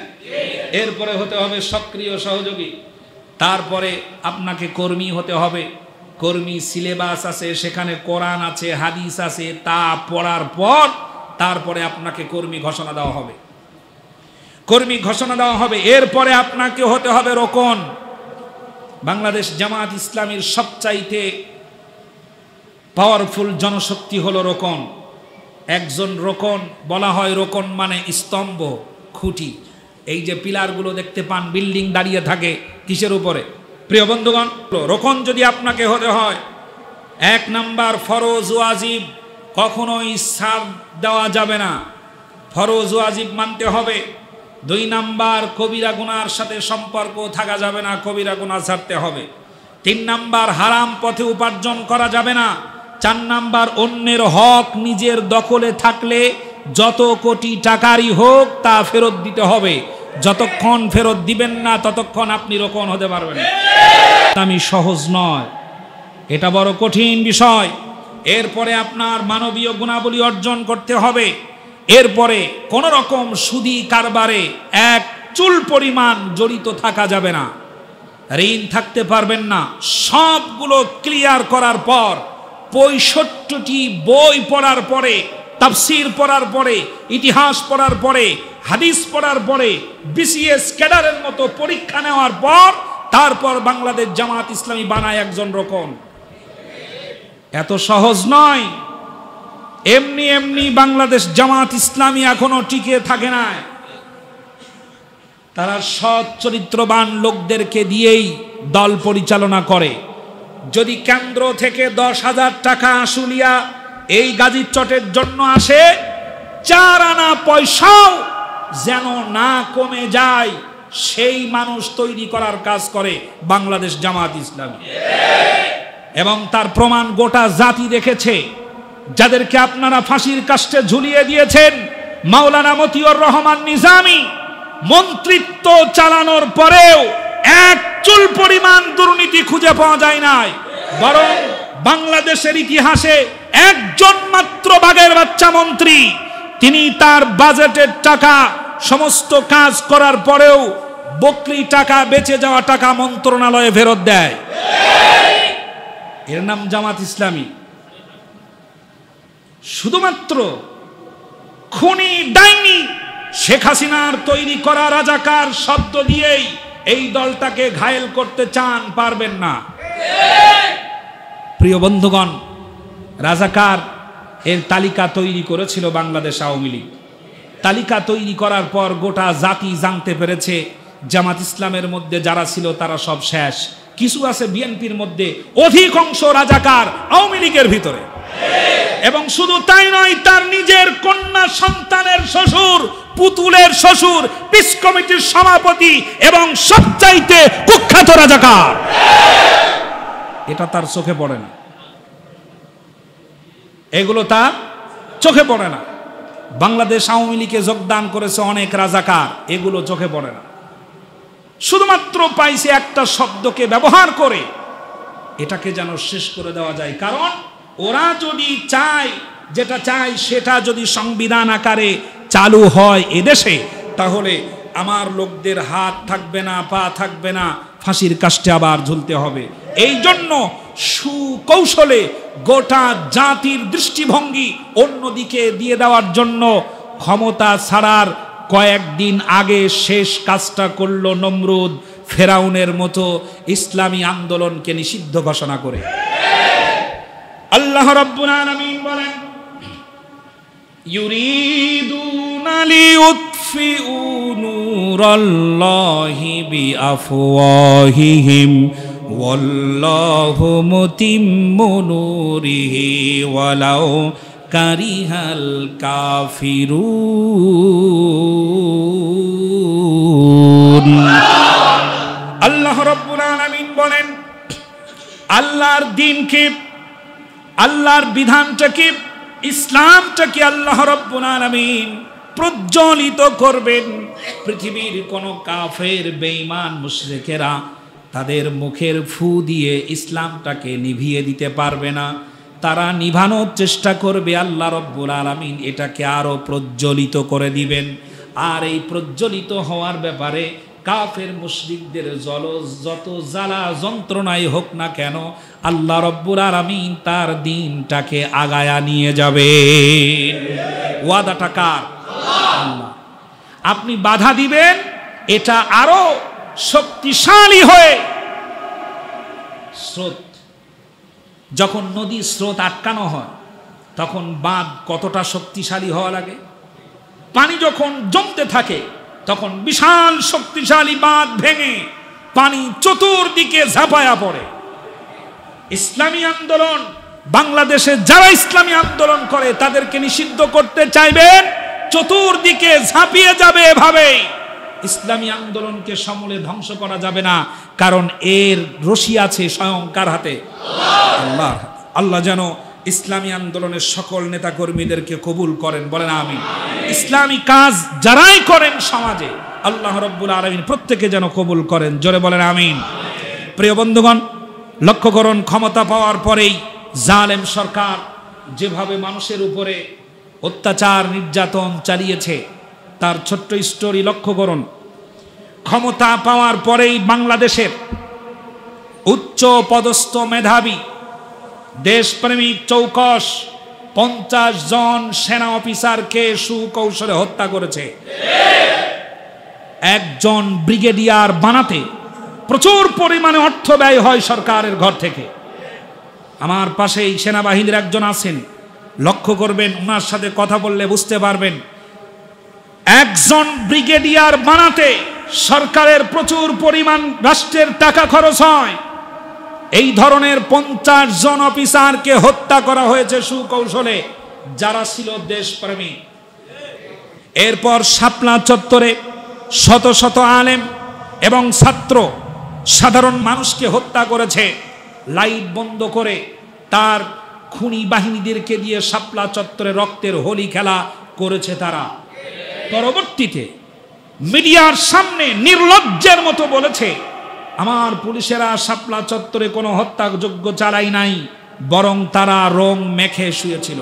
এরপরে হতে হবে সক্রিয় সহযোগী, তারপরে আপনাকে কর্মী হতে হবে। কর্মী সিলেবাস আছে, সেখানে কোরআন আছে, হাদিস আছে, তা পড়ার পর তারপরে আপনাকে কর্মী ঘোষণা দেওয়া হবে। কর্মী ঘোষণা দেওয়া হবে, এরপরে আপনাকে হতে হবে রোকন। বাংলাদেশ জামাত ইসলামীর সবচাইতে পাওয়ারফুল জনশক্তি হলো রোকন। একজন রোকন, বলা হয় রোকন মানে স্তম্ভ, খুঁটি। এই যে পিলারগুলো দেখতে পান, বিল্ডিং দাঁড়িয়ে থাকে কিসের উপরে? প্রিয় বন্ধুগণ, রোকন যদি আপনাকে হতে হয়, 1 নাম্বার ফরজ ওয়াজিব কখনোই ছাড় দেওয়া যাবে না, ফরজ ওয়াজিব মানতে হবে। 2 নাম্বার কবিরা গুনার সাথে সম্পর্ক থাকা যাবে না, কবিরা গুনাহ ছাড়তে হবে। 3 নাম্বার হারাম পথে উপার্জন করা যাবে না। 4 নাম্বার অন্যের হক নিজের দখলে থাকলে যত কোটি টাকারই হোক তা ফেরত দিতে হবে। যতক্ষণ ফেরত দিবেন না ততক্ষণ আপনি রোকন হতে পারবেন না। আমি সহজ নয়, এটা বড় কঠিন বিষয়। এরপরে আপনার মানবীয় গুণাবলী অর্জন করতে হবে। এরপরে কোন রকম সুদি কারবারে এক চুল পরিমাণ জড়িত থাকা যাবে না, ঋণ থাকতে পারবেন না। সবগুলো ক্লিয়ার করার পর 65টি বই পড়ার পরে, তাফসীর পড়ার পরে, ইতিহাস পড়ার পরে, হাদিস পড়ার পরে, বিসিএস ক্যাডারের মতো পরীক্ষা নেওয়ার পর তারপর বাংলাদেশ জামাত ইসলামী বানায় একজন রোকন। এত সহজ নয়। এমনি এমনি বাংলাদেশ জামাত ইসলামী এখনো টিকে থাকে না। তারা সৎ চরিত্রবান লোকদেরকে দিয়েই দল পরিচালনা করে। যদি কেন্দ্র থেকে 10,000 টাকা আশুলিয়া এই গাজীর চটের জন্য আসে, 4 আনা পয়সাও যেন না কমে যায়, সেই মানুষ তৈরি করার কাজ করে বাংলাদেশ জামাত ইসলামী। এবং তার প্রমাণ গোটা জাতি দেখেছে। যাদেরকে আপনারা ফাঁসির কাস্টে ঝুলিয়ে দিয়েছেন, মাওলানা মতিউর রহমান নিজামী মন্ত্রিত্ব চালানোর পরেও এক চুল পরিমাণ দুর্নীতি খুঁজে পাওয়া যায় নাই। বরং বাংলাদেশের ইতিহাসে একজন মাত্র বাঘের বাচ্চা মন্ত্রী, তিনি তার বাজেটের টাকা সমস্ত কাজ করার পরেও বকরি টাকা, বেঁচে যাওয়া টাকা মন্ত্রণালয়ে ফেরত দেয়। এর নাম জামাত ইসলামী। শুধুমাত্র খুনি ডাইনি শেখ হাসিনার তৈরি করা রাজাকার শব্দ দিয়েই এই দলটাকে ঘায়েল করতে চান, পারবেন না। প্রিয় বন্ধুগণ, রাজাকার এর তালিকা তৈরি করেছিল বাংলাদেশ আওয়ামী লীগ। তালিকা তৈরি করার পর গোটা জাতি জানতে পেরেছে জামাত ইসলামের মধ্যে যারা ছিল তারা সব শেষ। কিছু আছে বিএনপির মধ্যে, অধিকাংশ রাজাকার আওয়ামী লীগের ভিতরে। এবং শুধু তাই নয়, তার নিজের কন্যা সন্তানের শ্বশুর, পুতুলের শ্বশুর পিস কমিটির সভাপতি এবং সবচাইতে কুখ্যাত রাজাকার। এটা তার চোখে পড়ে না, এগুলো তার চোখে পড়ে না। বাংলাদেশ আওয়ামী লীগে যোগদান করেছে অনেক রাজাকার, এগুলো চোখে পড়ে না। শুধুমাত্র পাইছে একটা শব্দকে ব্যবহার করে এটাকে যেন শেষ করে দেওয়া যায়। কারণ ওরা যদি চায়, যেটা চায় সেটা যদি সংবিধান আকারে চালু হয় এদেশে, তাহলে আমার লোকদের হাত থাকবে না, পা থাকবে না, ফাঁসির কাস্টে আবার ঝুলতে হবে। এই জন্য সুকৌশলে গোটা জাতির দৃষ্টিভঙ্গি অন্যদিকে দিয়ে দেওয়ার জন্য ক্ষমতা ছাড়ার কয়েকদিন আগে শেষ কাজটা করল নমরুদ, ফেরাউনের মতো ইসলামী আন্দোলনকে নিষিদ্ধ ঘোষণা করে। আল্লাহ রাব্বুল আলামিন বলেন, ইউরিদুনা লিউতফিউ নূরাল্লাহি বিআফওয়াহিহিম ওয়াল্লাহু মুতিম্মু নূরিহি ওয়ালাউ কারিহাল কাফিরুন। আল্লাহ রাব্বুল আলামিন বলেন, আল্লাহর দ্বীনকে, আল্লাহর বিধানটাকে, ইসলামটাকে আল্লাহ রাব্বুল আলামিন প্রজ্বলিত করবেন। পৃথিবীর কোন কাফের, বেঈমান, মুশরিকেরা তাদের মুখের ফু দিয়ে ইসলামটাকে নিভিয়ে দিতে পারবে না। তারা নিভানোর চেষ্টা করবে, আল্লাহ রাব্বুল আলামিন এটাকে আরো প্রজ্বলিত করে দিবেন। আর এই প্রজ্বলিত হওয়ার ব্যাপারে কাফের মুশরিকদের যত জ্বালা যন্ত্রণাই হোক না কেন, আল্লাহ রাব্বুল আলামিন তার দ্বীনটাকে আগায়া নিয়ে যাবে। ওয়াদাটা কার? আল্লাহ। আপনি বাধা দিবেন, এটা আরো শক্তিশালী হয়ে স্রোত, যখন নদীর স্রোত আটকানো হয় তখন বাঁধ কতটা শক্তিশালী হওয়া লাগে। পানি যখন জমতে থাকে তখন বিশাল শক্তিশালী বাঁধ ভেঙে পানি চতুর্দিকে ঝাঁপায়া পড়ে। ইসলামী আন্দোলন, বাংলাদেশে যারা ইসলামী আন্দোলন করে তাদেরকে নিষিদ্ধ করতে চাইবেন, চতুর্দিকে ঝাঁপিয়ে যাবে এভাবেই। ইসলামী আন্দোলনকে সমূলে ধ্বংস করা যাবে না, কারণ এর রশি আছে স্বয়ং কার হাতে? আল্লাহ। আল্লাহ যেন ইসলামী আন্দোলনের সকল নেতা কর্মীদেরকে কবুল করেন, বলেন আমিন। ইসলামী কাজ যারাই করেন সমাজে, আল্লাহ রাব্বুল আলামিন প্রত্যেকে যেন কবুল করেন, জোরে বলেন আমিন। প্রিয় বন্ধুগণ, লক্ষ্য করুন, ক্ষমতা পাওয়ার পরেই জালেম সরকার যেভাবে মানুষের উপরে অত্যাচার নির্যাতন চালিয়েছে তার ছোট্ট স্টোরি লক্ষ্য করুন। ক্ষমতা পাওয়ার পরেই বাংলাদেশের উচ্চ পদস্থ মেধাবী দেশপ্রেমিক চৌকস 50 জন সেনা অফিসারকে সুকৌশলে হত্যা করেছে। একজন ব্রিগেডিয়ার বানাতে প্রচুর পরিমাণে অর্থ ব্যয় হয় সরকারের ঘর থেকে। আমার পাশেই সেনাবাহিনীর একজন আছেন, লক্ষ্য করবেন, ওনার সাথে কথা বললে বুঝতে পারবেন। একজন ব্রিগেডিয়ার বানাতে সরকারের প্রচুর পরিমাণ রাষ্ট্রের টাকা খরচ হয়। এই ধরনের 50 জন অফিসারকে হত্যা করা হয়েছে সুকৌশলে, যারা ছিল দেশপ্রেমী। এরপর শাপলা চত্বরে শত শত আলেম এবং ছাত্র সাধারণ মানুষকে হত্যা করেছে। লাইট বন্ধ করে তার খুনি বাহিনীদেরকে দিয়ে শাপলা চত্বরে রক্তের হোলি খেলা করেছে তারা। পরবর্তীতে মিডিয়ার সামনে নির্লজ্জের মতো বলেছে, আমার পুলিশেরা শাপলা চত্বরে কোনো হত্যাযজ্ঞ চালাই নাই, বরং তারা রং মেখে শুয়েছিল।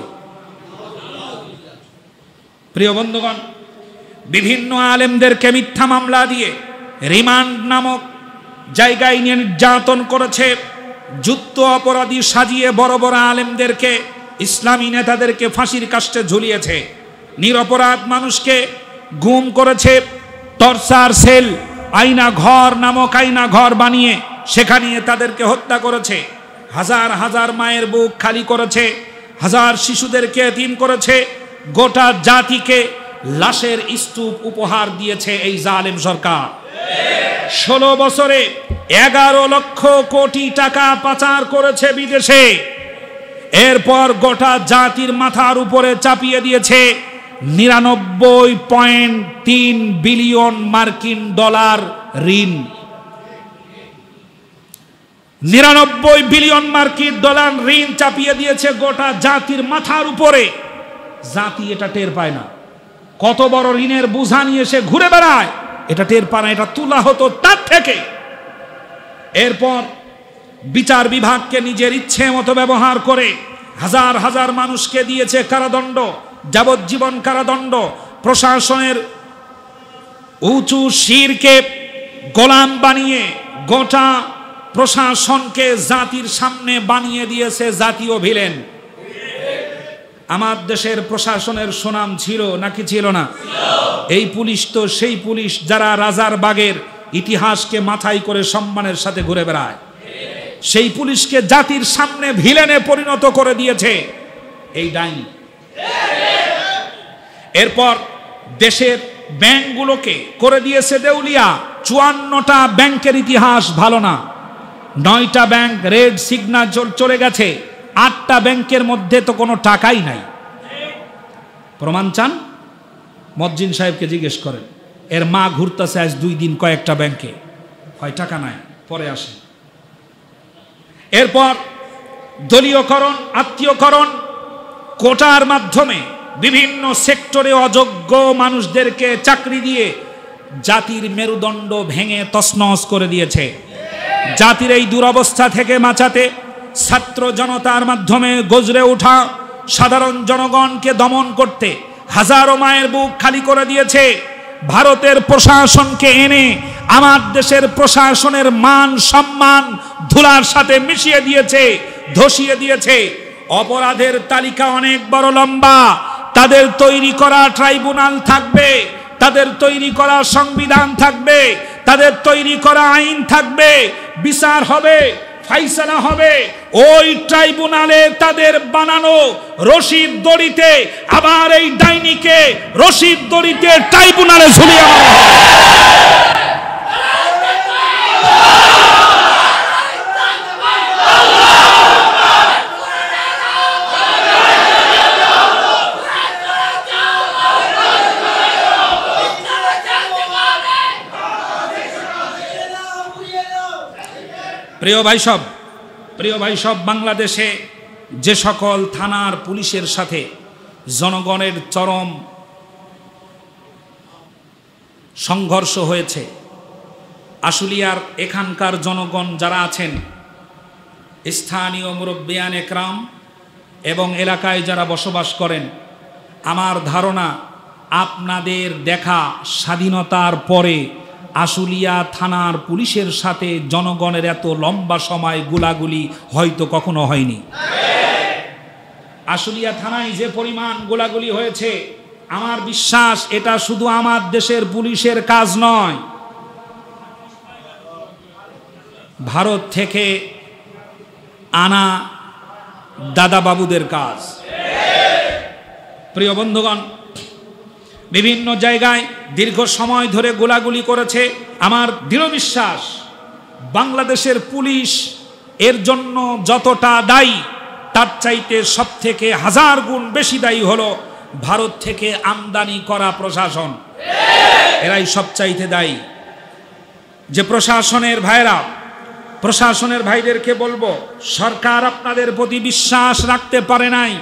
প্রিয় বন্ধুগণ, বিভিন্ন আলেমদেরকে মিথ্যা মামলা দিয়ে রিমান্ড নামক জায়গায় নিয়ে নির্যাতন করেছে। যুদ্ধ অপরাধী সাজিয়ে বড় বড় আলেমদেরকে, ইসলামী নেতাদেরকে ফাঁসির কাস্টে ঝুলিয়েছে। নিরপরাধ মানুষকে গুম করেছে। টর্চার সেল, আয়না ঘর নামক আয়না ঘর বানিয়ে সেখানে তাদেরকে হত্যা করেছে। হাজার হাজার মায়ের বুক খালি করেছে, হাজার শিশুদেরকে এতিম করেছে। গোটা জাতিকে লাশের স্তূপ উপহার দিয়েছে এই জালেম সরকার। 16 বছরে 11 লক্ষ কোটি টাকা পাচার করেছে বিদেশে। এরপর গোটা জাতির মাথার উপরে চাপিয়ে দিয়েছে 99.3 বিলিয়ন মার্কিন ডলার ঋণ। 99 বিলিয়ন মার্কিন ডলার ঋণ চাপিয়ে দিয়েছে গোটা জাতির মাথার উপরে। জাতি এটা টের পায় না। কত বড় ঋণের বোঝা নিয়ে সে ঘুরে বেড়ায়, এটা টের পায় না। এটা তোলা হতো তার থেকে। এরপর বিচার বিভাগকে নিজের ইচ্ছে মতো ব্যবহার করে হাজার হাজার মানুষকে দিয়েছে কারাদণ্ড, যাবজ্জীবন কারাদণ্ড। প্রশাসনের উঁচু শিরকে গোলাম বানিয়ে গোটা প্রশাসনকে জাতির সামনে বানিয়ে দিয়েছে জাতীয় ভিলেন। আমার দেশের প্রশাসনের সুনাম ছিল নাকি ছিল না? এই পুলিশ তো সেই পুলিশ যারা রাজার বাগের ইতিহাসকে মাথায় করে সম্মানের সাথে ঘুরে বেড়ায়। সেই পুলিশকে জাতির সামনে ভিলেনে পরিণত করে দিয়েছে এই ডাইনি। এরপর দেশের ব্যাংকগুলোকে করে দিয়েছে দেউলিয়া। 54টা ব্যাংকের ইতিহাস ভালো না। 9টা ব্যাংক রেড সিগন্যাল চলে গেছে। 8টা ব্যাংকের মধ্যে তো কোনো টাকাই নাই। প্রমাণ চান? মজ্জিন সাহেবকে জিজ্ঞেস করেন। এর মা ঘুরতেছে আজ 2 দিন কয়েকটা ব্যাংকে, হয় টাকা নাই, পরে আসে। এরপর দলীয়করণ, আত্মীয়করণ, কোটার মাধ্যমে বিভিন্ন সেক্টরে অযোগ্য মানুষদেরকে চাকরি দিয়ে জাতির মেরুদণ্ড ভেঙে তছনছ করে দিয়েছে। জাতির এই দুরবস্থা থেকে বাঁচাতে ছাত্র জনতার মাধ্যমে গজরে ওঠা সাধারণ জনগণকে দমন করতে হাজারো মায়ের বুক খালি করে দিয়েছে। ভারতের প্রশাসনকে এনে আমার দেশের প্রশাসনের মান সম্মান ধুলার সাথে মিশিয়ে দিয়েছে, ধসিয়ে দিয়েছে। অপরাধের তালিকা অনেক বড় লম্বা। তাদের তৈরি করা ট্রাইব্যুনাল থাকবে, তাদের তৈরি করা সংবিধান থাকবে, তাদের তৈরি করা আইন থাকবে, বিচার হবে, ফাইসালা হবে। ওই ট্রাইব্যুনালে তাদের বানানো রশিদ দড়িতে আবার এই ডাইনিকে রশিদ দড়িতে ট্রাইব্যুনালে ঝুলিয়ে মারা হবে। প্রিয় ভাই সব, বাংলাদেশে যে সকল থানার পুলিশের সাথে জনগণের চরম সংঘর্ষ হয়েছে, আশুলিয়ার এখানকার জনগণ যারা আছেন, স্থানীয় মুরব্বিয়ান একরাম এবং এলাকায় যারা বসবাস করেন, আমার ধারণা আপনাদের দেখা স্বাধীনতার পরে আশুলিয়া থানার পুলিশের সাথে জনগণের এত লম্বা সময় গোলাগুলি হয়তো কখনো হয়নি। আশুলিয়া থানায় যে পরিমাণ গোলাগুলি হয়েছে, আমার বিশ্বাস এটা শুধু আমার দেশের পুলিশের কাজ নয়, ভারত থেকে আনা দাদাবাবুদের কাজ। প্রিয় বন্ধুগণ, বিভিন্ন জায়গায় দীর্ঘ সময় ধরে গোলাগুলি করেছে। আমার দৃঢ় বিশ্বাস বাংলাদেশের পুলিশ এর জন্য যতটা দায়ী, তার চাইতে সব থেকে 1000 গুণ বেশি দায়ী হলো ভারত থেকে আমদানি করা প্রশাসন। এরাই সবচাইতে দায়ী। যে প্রশাসনের ভাইরা, প্রশাসনের ভাইদেরকে বলবো, সরকার আপনাদের প্রতি বিশ্বাস রাখতে পারে নাই,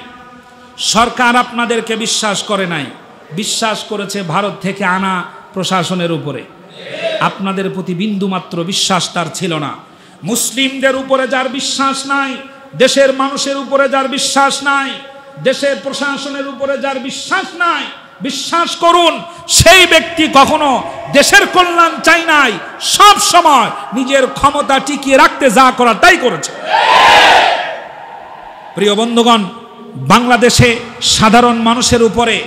সরকার আপনাদেরকে বিশ্বাস করে নাই, বিশ্বাস করেছে ভারত থেকে আনা প্রশাসনের উপরে। আপনাদের প্রতি বিন্দুমাত্র বিশ্বাস তার ছিল না। মুসলিমদের উপরে যার বিশ্বাস নাই, দেশের মানুষের উপরে যার বিশ্বাস নাই, দেশের প্রশাসনের উপরে যার বিশ্বাস নাই, বিশ্বাস করুন সেই ব্যক্তি কখনো দেশের কল্যাণ চাই নাই, সব সময় নিজের ক্ষমতা টিকিয়ে রাখতে যা করার তাই করেছে। প্রিয় বন্ধুগণ, বাংলাদেশে সাধারণ মানুষের উপরে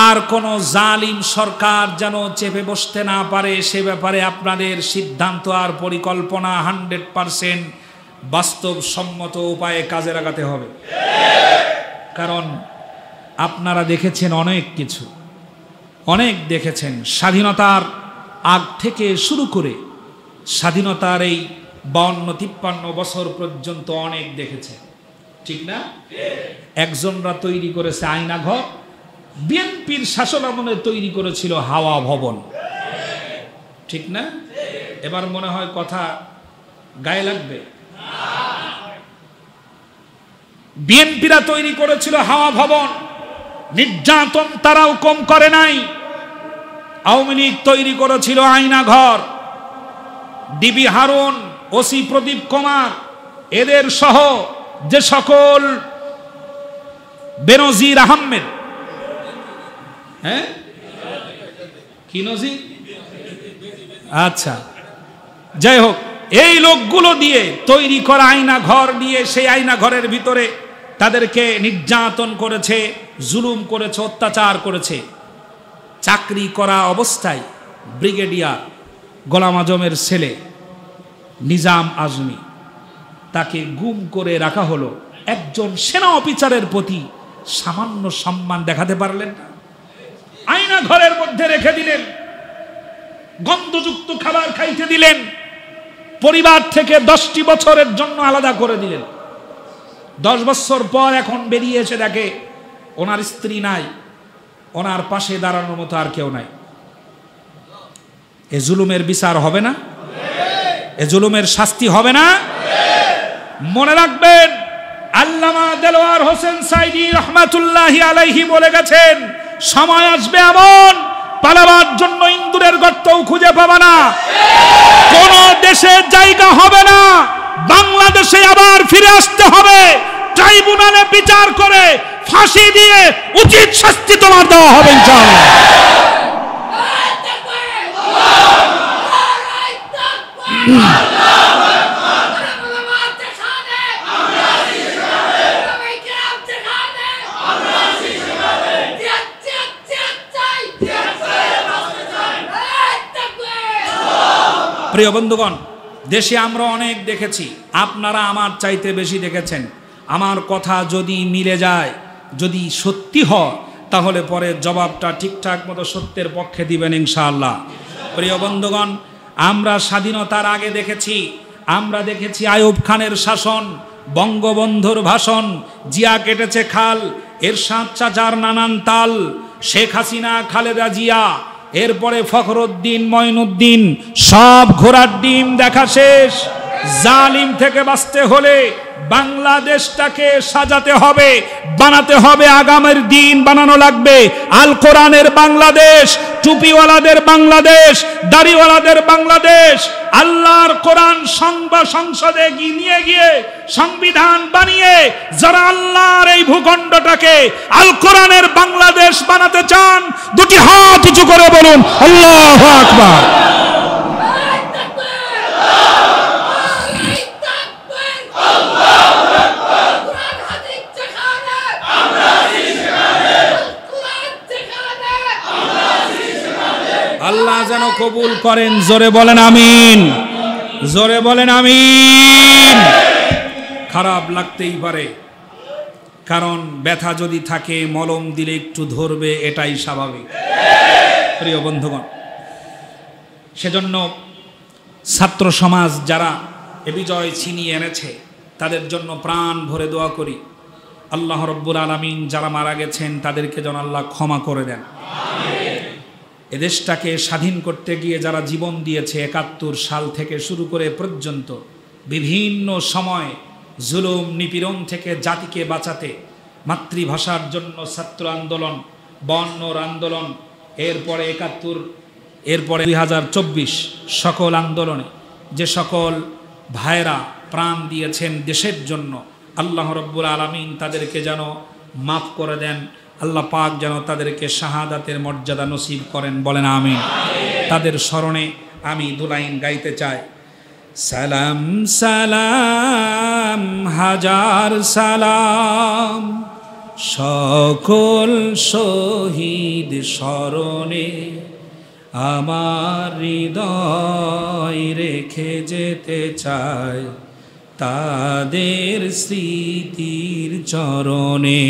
আর কোন জালিম সরকার যেন চেপে বসতে না পারে, সে ব্যাপারে আপনাদের সিদ্ধান্ত আর পরিকল্পনা 100% বাস্তবসম্মত উপায়ে কাজে লাগাতে হবে। কারণ আপনারা দেখেছেন অনেক কিছু, অনেক দেখেছেন। স্বাধীনতার আগ থেকে শুরু করে স্বাধীনতার এই 52-53 বছর পর্যন্ত অনেক দেখেছে, ঠিক না? একজনরা তৈরি করেছে আয়নাঘর, বিএনপির শাসনামলে তৈরি করেছিল হাওয়া ভবন, ঠিক না? এবার মনে হয় কথা গায়ে লাগবে। বিএনপিরা তৈরি করেছিল হাওয়া ভবন, নির্যাতন তারাও কম করে নাই। আওয়ামী লীগ তৈরি করেছিল আয়নাঘর, ডিবি হারুন, ওসি প্রদীপ কুমার, এদের সহ যে সকল বেনজির আহমেদ, হ্যাঁ কি নজির, আচ্ছা যাই হোক, এই লোকগুলো দিয়ে তৈরি করা আয়না ঘর নিয়ে সেই আয়না ঘরের ভিতরে তাদেরকে নির্যাতন করেছে, জুলুম করেছে, অত্যাচার করেছে। চাকরি করা অবস্থায় ব্রিগেডিয়ার গোলাম আজমের ছেলে নিজাম আজমি, তাকে গুম করে রাখা হলো। একজন সেনা অফিসারের প্রতি সামান্য সম্মান দেখাতে পারলেন না, আয়না ঘরের মধ্যে রেখে দিলেন, গন্ধযুক্ত খাবার খাইতে দিলেন, পরিবার থেকে 10টি বছরের জন্য আলাদা করে দিলেন। 10 বছর পর এখন বেরিয়ে এসে দেখে ওনার স্ত্রী নাই, ওনার পাশে দাঁড়ানোর মতো আর কেউ নাই। এ জুলুমের বিচার হবে না? এ জুলুমের শাস্তি হবে না? মনে রাখবেন, আল্লামা দেলোয়ার হোসেন সাইদি রহমাতুল্লাহি আলাইহি বলে গেছেন, সময় আসবে এমন পালাবার জন্য ইন্দুরের গর্তও খুঁজে পাবে না, কোন দেশে জায়গা হবে না, বাংলাদেশে আবার ফিরে আসতে হবে, ট্রাইব্যুনালে বিচার করে ফাঁসি দিয়ে উচিত শাস্তি তোমার দেওয়া হবে ইনশাআল্লাহ। প্রিয় বন্ধুগণ, দেশে আমরা অনেক দেখেছি, আপনারা আমার চাইতে বেশি দেখেছেন। আমার কথা যদি মিলে যায়, যদি সত্যি হয়, তাহলে পরে জবাবটা ঠিকঠাক মতো সত্যের পক্ষে দিবেন ইনশাআল্লাহ। প্রিয় বন্ধুগণ, আমরা স্বাধীনতার আগে দেখেছি, আমরা দেখেছি আইয়ুব খানের শাসন, বঙ্গবন্ধুর ভাষণ, জিয়া কেটেছে খাল, এরশাদ চাচার নানান তাল, শেখ হাসিনা, খালেদা জিয়া, এরপরে ফখরুদ্দিন, মঈনুদ্দিন, সব ঘোড়ার ডিম দেখা শেষ। জালিম থেকে বাঁচতে হলে বাংলাদেশটাকে সাজাতে হবে, বানাতে হবে, আগামীর দিন বানানো লাগবে আল কোরআনের বাংলাদেশ, টুপিওয়ালাদের বাংলাদেশ, দাড়িওয়ালাদের বাংলাদেশ। আল্লাহর কোরআন সংসদে নিয়ে গিয়ে সংবিধান বানিয়ে যারা আল্লাহর এই ভূখণ্ডটাকে আল কোরআনের বাংলাদেশ বানাতে চান, দুটি হাত উঁচু করে বলুন আল্লাহু আকবার। আল্লাহ যেন কবুল করেন, জোরে বলেন আমিন, জোরে বলেন আমিন। খারাপ লাগতেই পারে, কারণ ব্যথা যদি থাকে মলম দিলে একটু ধরবে, এটাই স্বাভাবিক। প্রিয় বন্ধুগণ, সেজন্য ছাত্র সমাজ যারা এ বিজয় ছিনিয়ে এনেছে তাদের জন্য প্রাণ ভরে দোয়া করি। আল্লাহ রব্বুল আলামিন যারা মারা গেছেন তাদেরকে যেন আল্লাহ ক্ষমা করে দেন। এদেশটাকে স্বাধীন করতে গিয়ে যারা জীবন দিয়েছে ৭১ সাল থেকে শুরু করে পর্যন্ত বিভিন্ন সময় জুলুম নিপীড়ন থেকে জাতিকে বাঁচাতে, মাতৃভাষার জন্য ছাত্র আন্দোলন, বর্ণর আন্দোলন, এরপরে ৭১, এরপরে ২০২৪ সকল আন্দোলনে যে সকল ভাইরা প্রাণ দিয়েছেন দেশের জন্য, আল্লাহ রব্বুল আলামিন তাদেরকে যেন মাফ করে দেন। আল্লাহ পাক যেন তাদেরকে শাহাদাতের মর্যাদা নসিব করেন, বলেন আমিন। তাদের স্মরণে আমি দুলাইন গাইতে চাই। সালাম সালাম হাজার সালাম সকল শহীদ স্মরণে, আমার হৃদয় রেখে যেতে চায় তাদের স্মৃতির চরণে।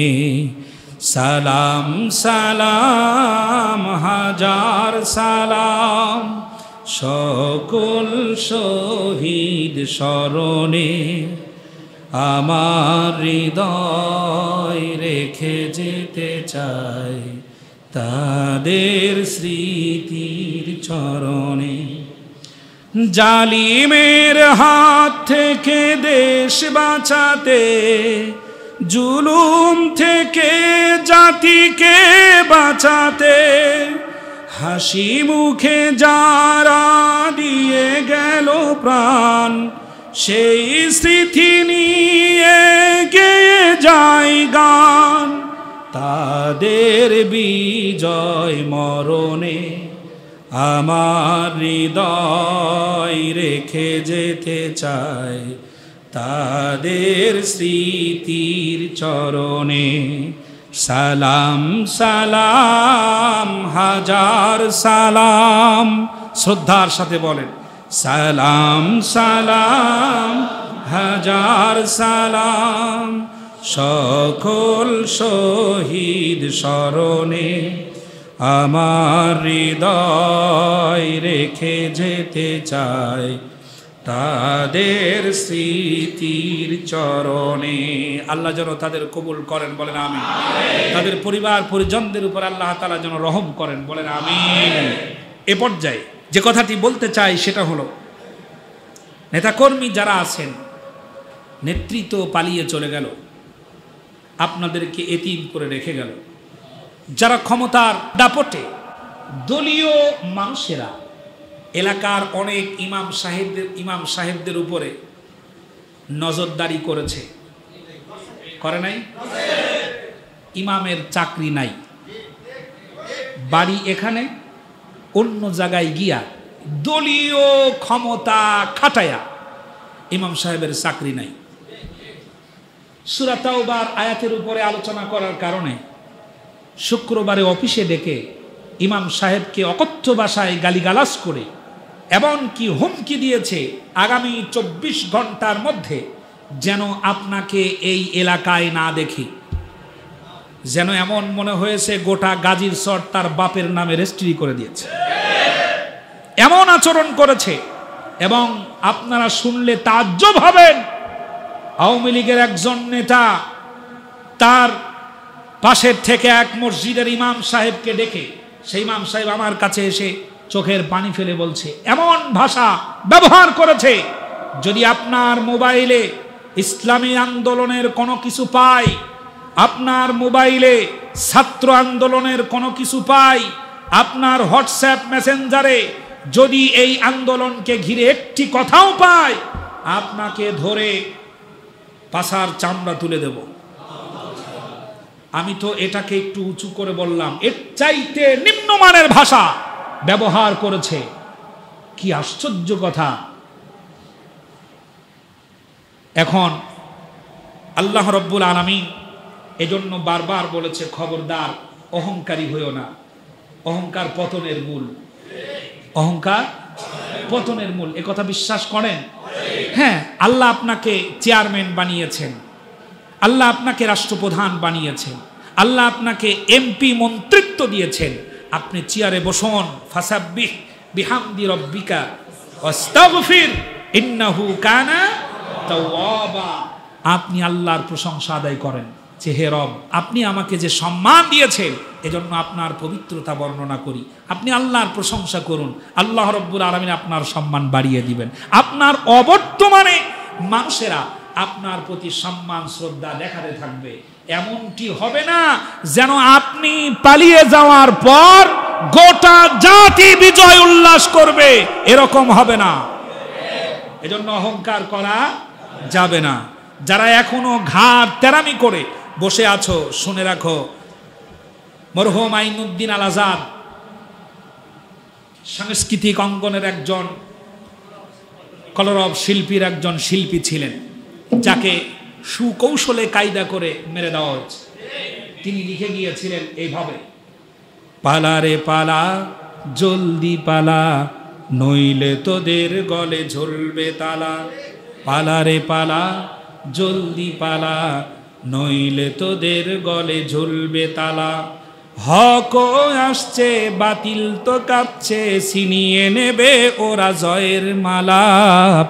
সালাম সালাম হাজার সালাম সকল শহীদ স্মরণে, আমার হৃদয় রেখে যেতে চাই তাদের স্মৃতির চরণে। জালিমের হাত থেকে দেশ বাঁচাতে, জুলুম থেকে জাতিকে বাঁচাতে, হাসি মুখে যারা দিয়ে গেল প্রাণ, সেই স্মৃতি নিয়ে গেয়ে যায় গান। তাদের বিজয় মরণে আমার হৃদয় রেখে যেতে চাই তাদের স্মৃতির চরণে। সালাম সালাম হাজার সালাম, শ্রদ্ধার সাথে বলেন সালাম সালাম হাজার সালাম সকল শহীদ স্মরণে, আমার হৃদয় রেখে যেতে চাই তাদের স্মৃতির চরণে। আল্লাহ যেন তাদের কবুল করেন, বলেন আমিন। তাদের পরিবার পরিজনদের উপর আল্লাহ তাআলা যেন রহম করেন, বলেন আমিন। এ পর্যায়ে যে কথাটি বলতে চাই সেটা হলো, নেতাকর্মী যারা আছেন, নেতৃত্ব পালিয়ে চলে গেল, আপনাদেরকে এতিম করে রেখে গেল। যারা ক্ষমতার দাপটে দলীয় মানুষেরা এলাকার অনেক ইমাম সাহেবদের উপরে নজরদারি করেছে, করে নাই? ইমামের চাকরি নাই, বাড়ি এখানে, অন্য জায়গায় গিয়া দলীয় ক্ষমতা খাটায়া ইমাম সাহেবের চাকরি নাই। সূরা তাওবার আয়াতের উপরে আলোচনা করার কারণে শুক্রবারে অফিসে ডেকে ইমাম সাহেবকে অকথ্য ভাষায় গালিগালাজ করে এমনকি হুমকি দিয়েছে আগামী 24 ঘন্টার মধ্যে যেন আপনাকে এই এলাকায় না দেখি, যেন এমন মনে হয়েছে গোটা গাজীর চর তার বাপের নামে রেজিস্ট্রি করে দিয়েছে, এমন আচরণ করেছে। এবং আপনারা শুনলে তাজ্জব হবেন, আওয়ামী লীগের একজন নেতা তার পাশের থেকে এক মসজিদের ইমাম সাহেবকে ডেকে, সেই ইমাম সাহেব আমার কাছে এসে চোখের পানি ফেলে বলছে, এমন ভাষা ব্যবহার করেছে, যদি আপনার মোবাইলে ইসলামী আন্দোলনের কোনো কিছু পাই, আপনার মোবাইলে ছাত্র আন্দোলনের কোনো কিছু পাই, আপনার হোয়াটসঅ্যাপ মেসেঞ্জারে যদি এই আন্দোলনকে ঘিরে একটি কথাও পাই, আপনাকে ধরে পাছার চামড়া তুলে দেব। আমি তো এটাকে একটু উঁচু করে বললাম, এর চাইতে নিম্নমানের ভাষা ব্যবহার করেছে। কি আশ্চর্য কথা! এখন আল্লাহ রব্বুল আলামিন এজন্য বারবার বলেছে, খবরদার অহংকারী হইও না, অহংকার পতনের মূল, অহংকার পতনের মূল। এ কথা বিশ্বাস করেন? হ্যাঁ, আল্লাহ আপনাকে চেয়ারম্যান বানিয়েছেন, আল্লাহ আপনাকে রাষ্ট্রপ্রধান বানিয়েছেন, আল্লাহ আপনাকে এমপি মন্ত্রিত্ব দিয়েছেন, আপনি চেয়ারে বসুন, ফাসাব্বিহ বিহামদি রাব্বিকা ওয়াস্তাগফির ইন্নাহু কানা তাওয়াবা। আপনি আল্লাহর প্রশংসা আদায় করেন যে, হে রব, আপনি আমাকে যে সম্মান দিয়েছেন এজন্য আপনার পবিত্রতা বর্ণনা করি। আপনি আল্লাহর প্রশংসা করুন, আল্লাহ রব্বুল আলামিন আপনার সম্মান বাড়িয়ে দিবেন। আপনার অবর্তমানে মানুষেরা আপনার প্রতি সম্মান শ্রদ্ধা দেখাতে থাকবে। এমনটি হবে না যেন আপনি পালিয়ে যাওয়ার পর গোটা জাতি বিজয় উল্লাস করবে, এরকম হবে না। এজন্য অহংকার করা যাবে না। যারা এখনো ঘাট তেরামি করে বসে আছো, শুনে রাখো, মরহুম আইনুদ্দিন আল আজাদ সাংস্কৃতিক অঙ্গনের একজন কলরব শিল্পীর একজন শিল্পী ছিলেন, যাকে সুকৌশলে কায়দা করে মেরে দেওয়া হয়েছে। তিনি লিখে গিয়েছিলেন এইভাবে, পালা রে পালা জলদি পালা, নইলে তোদের গলে ঝুলবে তালা। পালা রে পালা জলদি পালা, নইলে তোদের গলে ঝুলবে তালা। হক আসছে বাতিল তো কাঁপছে, ছিনিয়ে নেবে ওরা জয়ের মালা।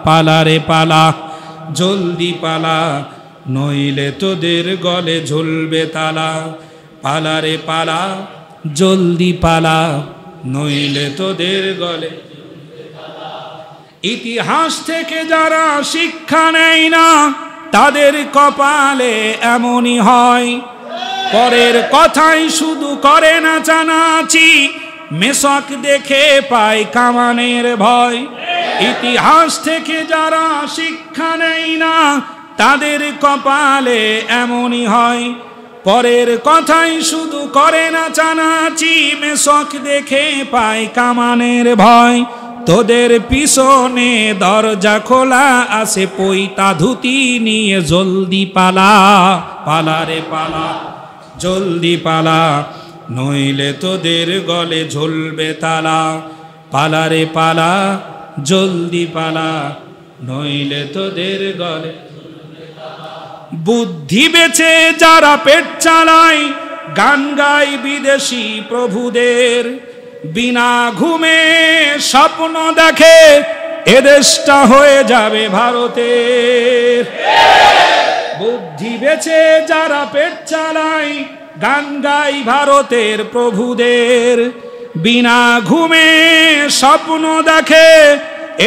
পালা রে পালা জলদি পালা, নইলে তোদের গলে ঝুলবে তালা। পালা রে পালা জলদি পালা, নইলে তোদের গলে। ইতিহাস থেকে যারা শিক্ষা নেয় না, তাদের কপালে এমনই হয়। পরের কথাই শুধু করে নাচানাচি, মেশক দেখে পায় কামানের ভয়। ইতিহাস থেকে যারা শিক্ষা নেয় না, তাদের কপালে এমনই হয়। পরের কথাই শুধু করে নাচানাচি, মেশক দেখে পায় কামানের ভয়। তোদের পিছনে দরজা খোলা আছে, পইতা ধুতি নিয়ে জলদি পালা। পালা রে পালা জলদি পালা, নইলে তোদের গলে ঝুলবে তালা। পালা রে পালা জলদি পালা, নইলে তোদের গলে। বুদ্ধি বেচে যারা পেট চালায়, গান গায় বিদেশি প্রভুদের। বিনা ঘুমে স্বপ্ন দেখে, এদেশটা হয়ে যাবে ভারতের। বুদ্ধি বেচে যারা পেট চালায়, গান গায় ভারতের প্রভুদের। বিনা ঘুমে স্বপ্ন দেখে,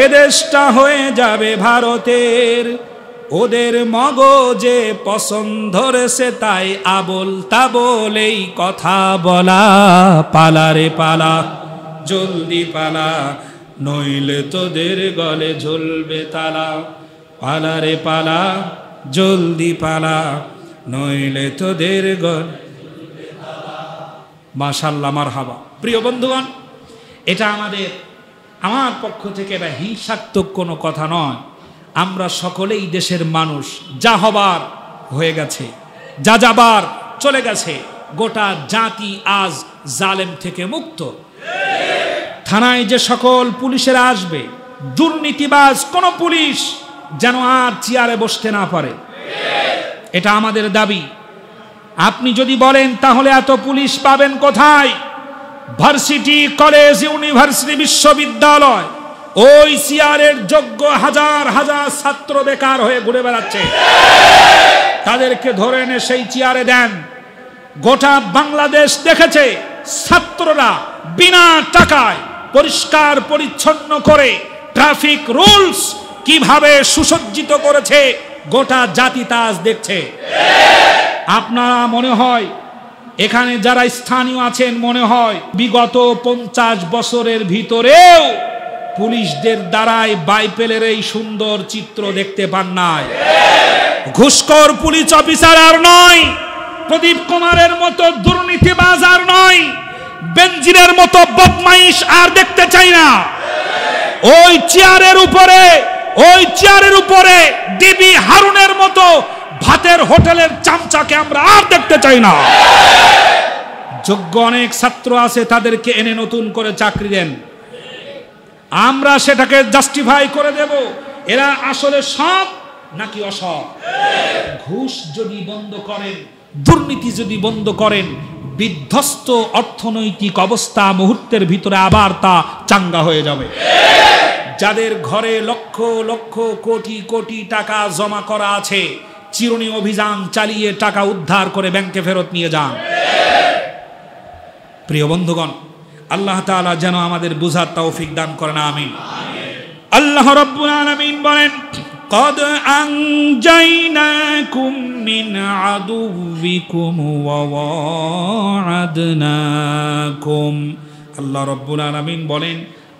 এদেশটা হয়ে যাবে ভারতের। ওদের মগজে পছন্দ ধরেছে, তাই আবোল তাবোল এই কথা বলা। পালা রে পালা জলদি পালা, নইলে তোদের গলে ঝুলবে তালা। পালা রে পালা জলদি পালা, নইলে তোদের গলে। মাশাআল্লাহ, মারহাবা। প্রিয় বন্ধুগণ, এটা আমার পক্ষ থেকে এটা হিংসাত্মক কোনো কথা নয়। আমরা সকলেই দেশের মানুষ, যা হবার হয়ে গেছে, যা যাবার চলে গেছে। গোটা জাতি আজ জালেম থেকে মুক্ত। থানায় যে সকল পুলিশেরা আসবে, দুর্নীতিবাজ কোন পুলিশ যেন আর চেয়ারে বসতে না পারে, এটা আমাদের দাবি। আপনি যদি বলেন তাহলে এত পুলিশ পাবেন কোথায়? ভার্সিটি, কলেজ, ইউনিভার্সিটি, বিশ্ববিদ্যালয়, ওই চেয়ারের যোগ্য হাজার হাজার ছাত্র বেকার হয়ে ঘুরে বেড়াচ্ছে, তাদেরকে ধরে এনে সেই চেয়ারে দেন। গোটা বাংলাদেশ দেখেছে ছাত্ররা বিনা টাকায় পরিষ্কার পরিচ্ছন্ন করে ট্রাফিক রুলস কিভাবে সুসজ্জিত করেছে, গোটা জাতি তাজ দেখছে। আপনারা মনে হয় এখানে যারা স্থানীয় আছেন, মনে হয় বিগত 50 বছরের ভিতরেও পুলিশদের দ্বারাই বাইপেলের এই সুন্দর চিত্র দেখতে পান নাই। ঘুষখোর পুলিশ অফিসার আর নয়, প্রদীপ কুমারের মতো দুর্নীতিবাজ আর নয়, বেনজিরের মতো বদমাইশ আর দেখতে চাই না। ওই চেয়ারের উপরে ডিবি হারুনের মতো ভাতের হোটেলের চামচাকে আমরা আর দেখতে চাই না। যোগ্য অনেক ছাত্র আছে, তাদেরকে এনে নতুন করে চাকরি দেন, আমরা সেটাকে জাস্টিফাই করে দেব। এরা আসলে সৎ নাকি অসৎ? ঘুষ যদি বন্ধ করেন, দুর্নীতি যদি বন্ধ করেন, বিধ্বস্ত অর্থনৈতিক অবস্থা মুহূর্তের ভিতরে আবার তা চাঙ্গা হয়ে যাবে। যাদের ঘরে লক্ষ লক্ষ কোটি কোটি টাকা জমা করা আছে, চিরুনি অভিযান চালিয়ে টাকা উদ্ধার করে ব্যাংকে ফেরত নিয়ে যান। প্রিয় বন্ধুগণ, আল্লাহ তাআলা যেন আমাদের বুঝার তৌফিক দান করেন, আমিন। আল্লাহ রাব্বুল আলামিন বলেন, قد أنجيناكم من عدوكم وواعدناكم। আল্লাহ রাব্বুল আলামিন বলেন,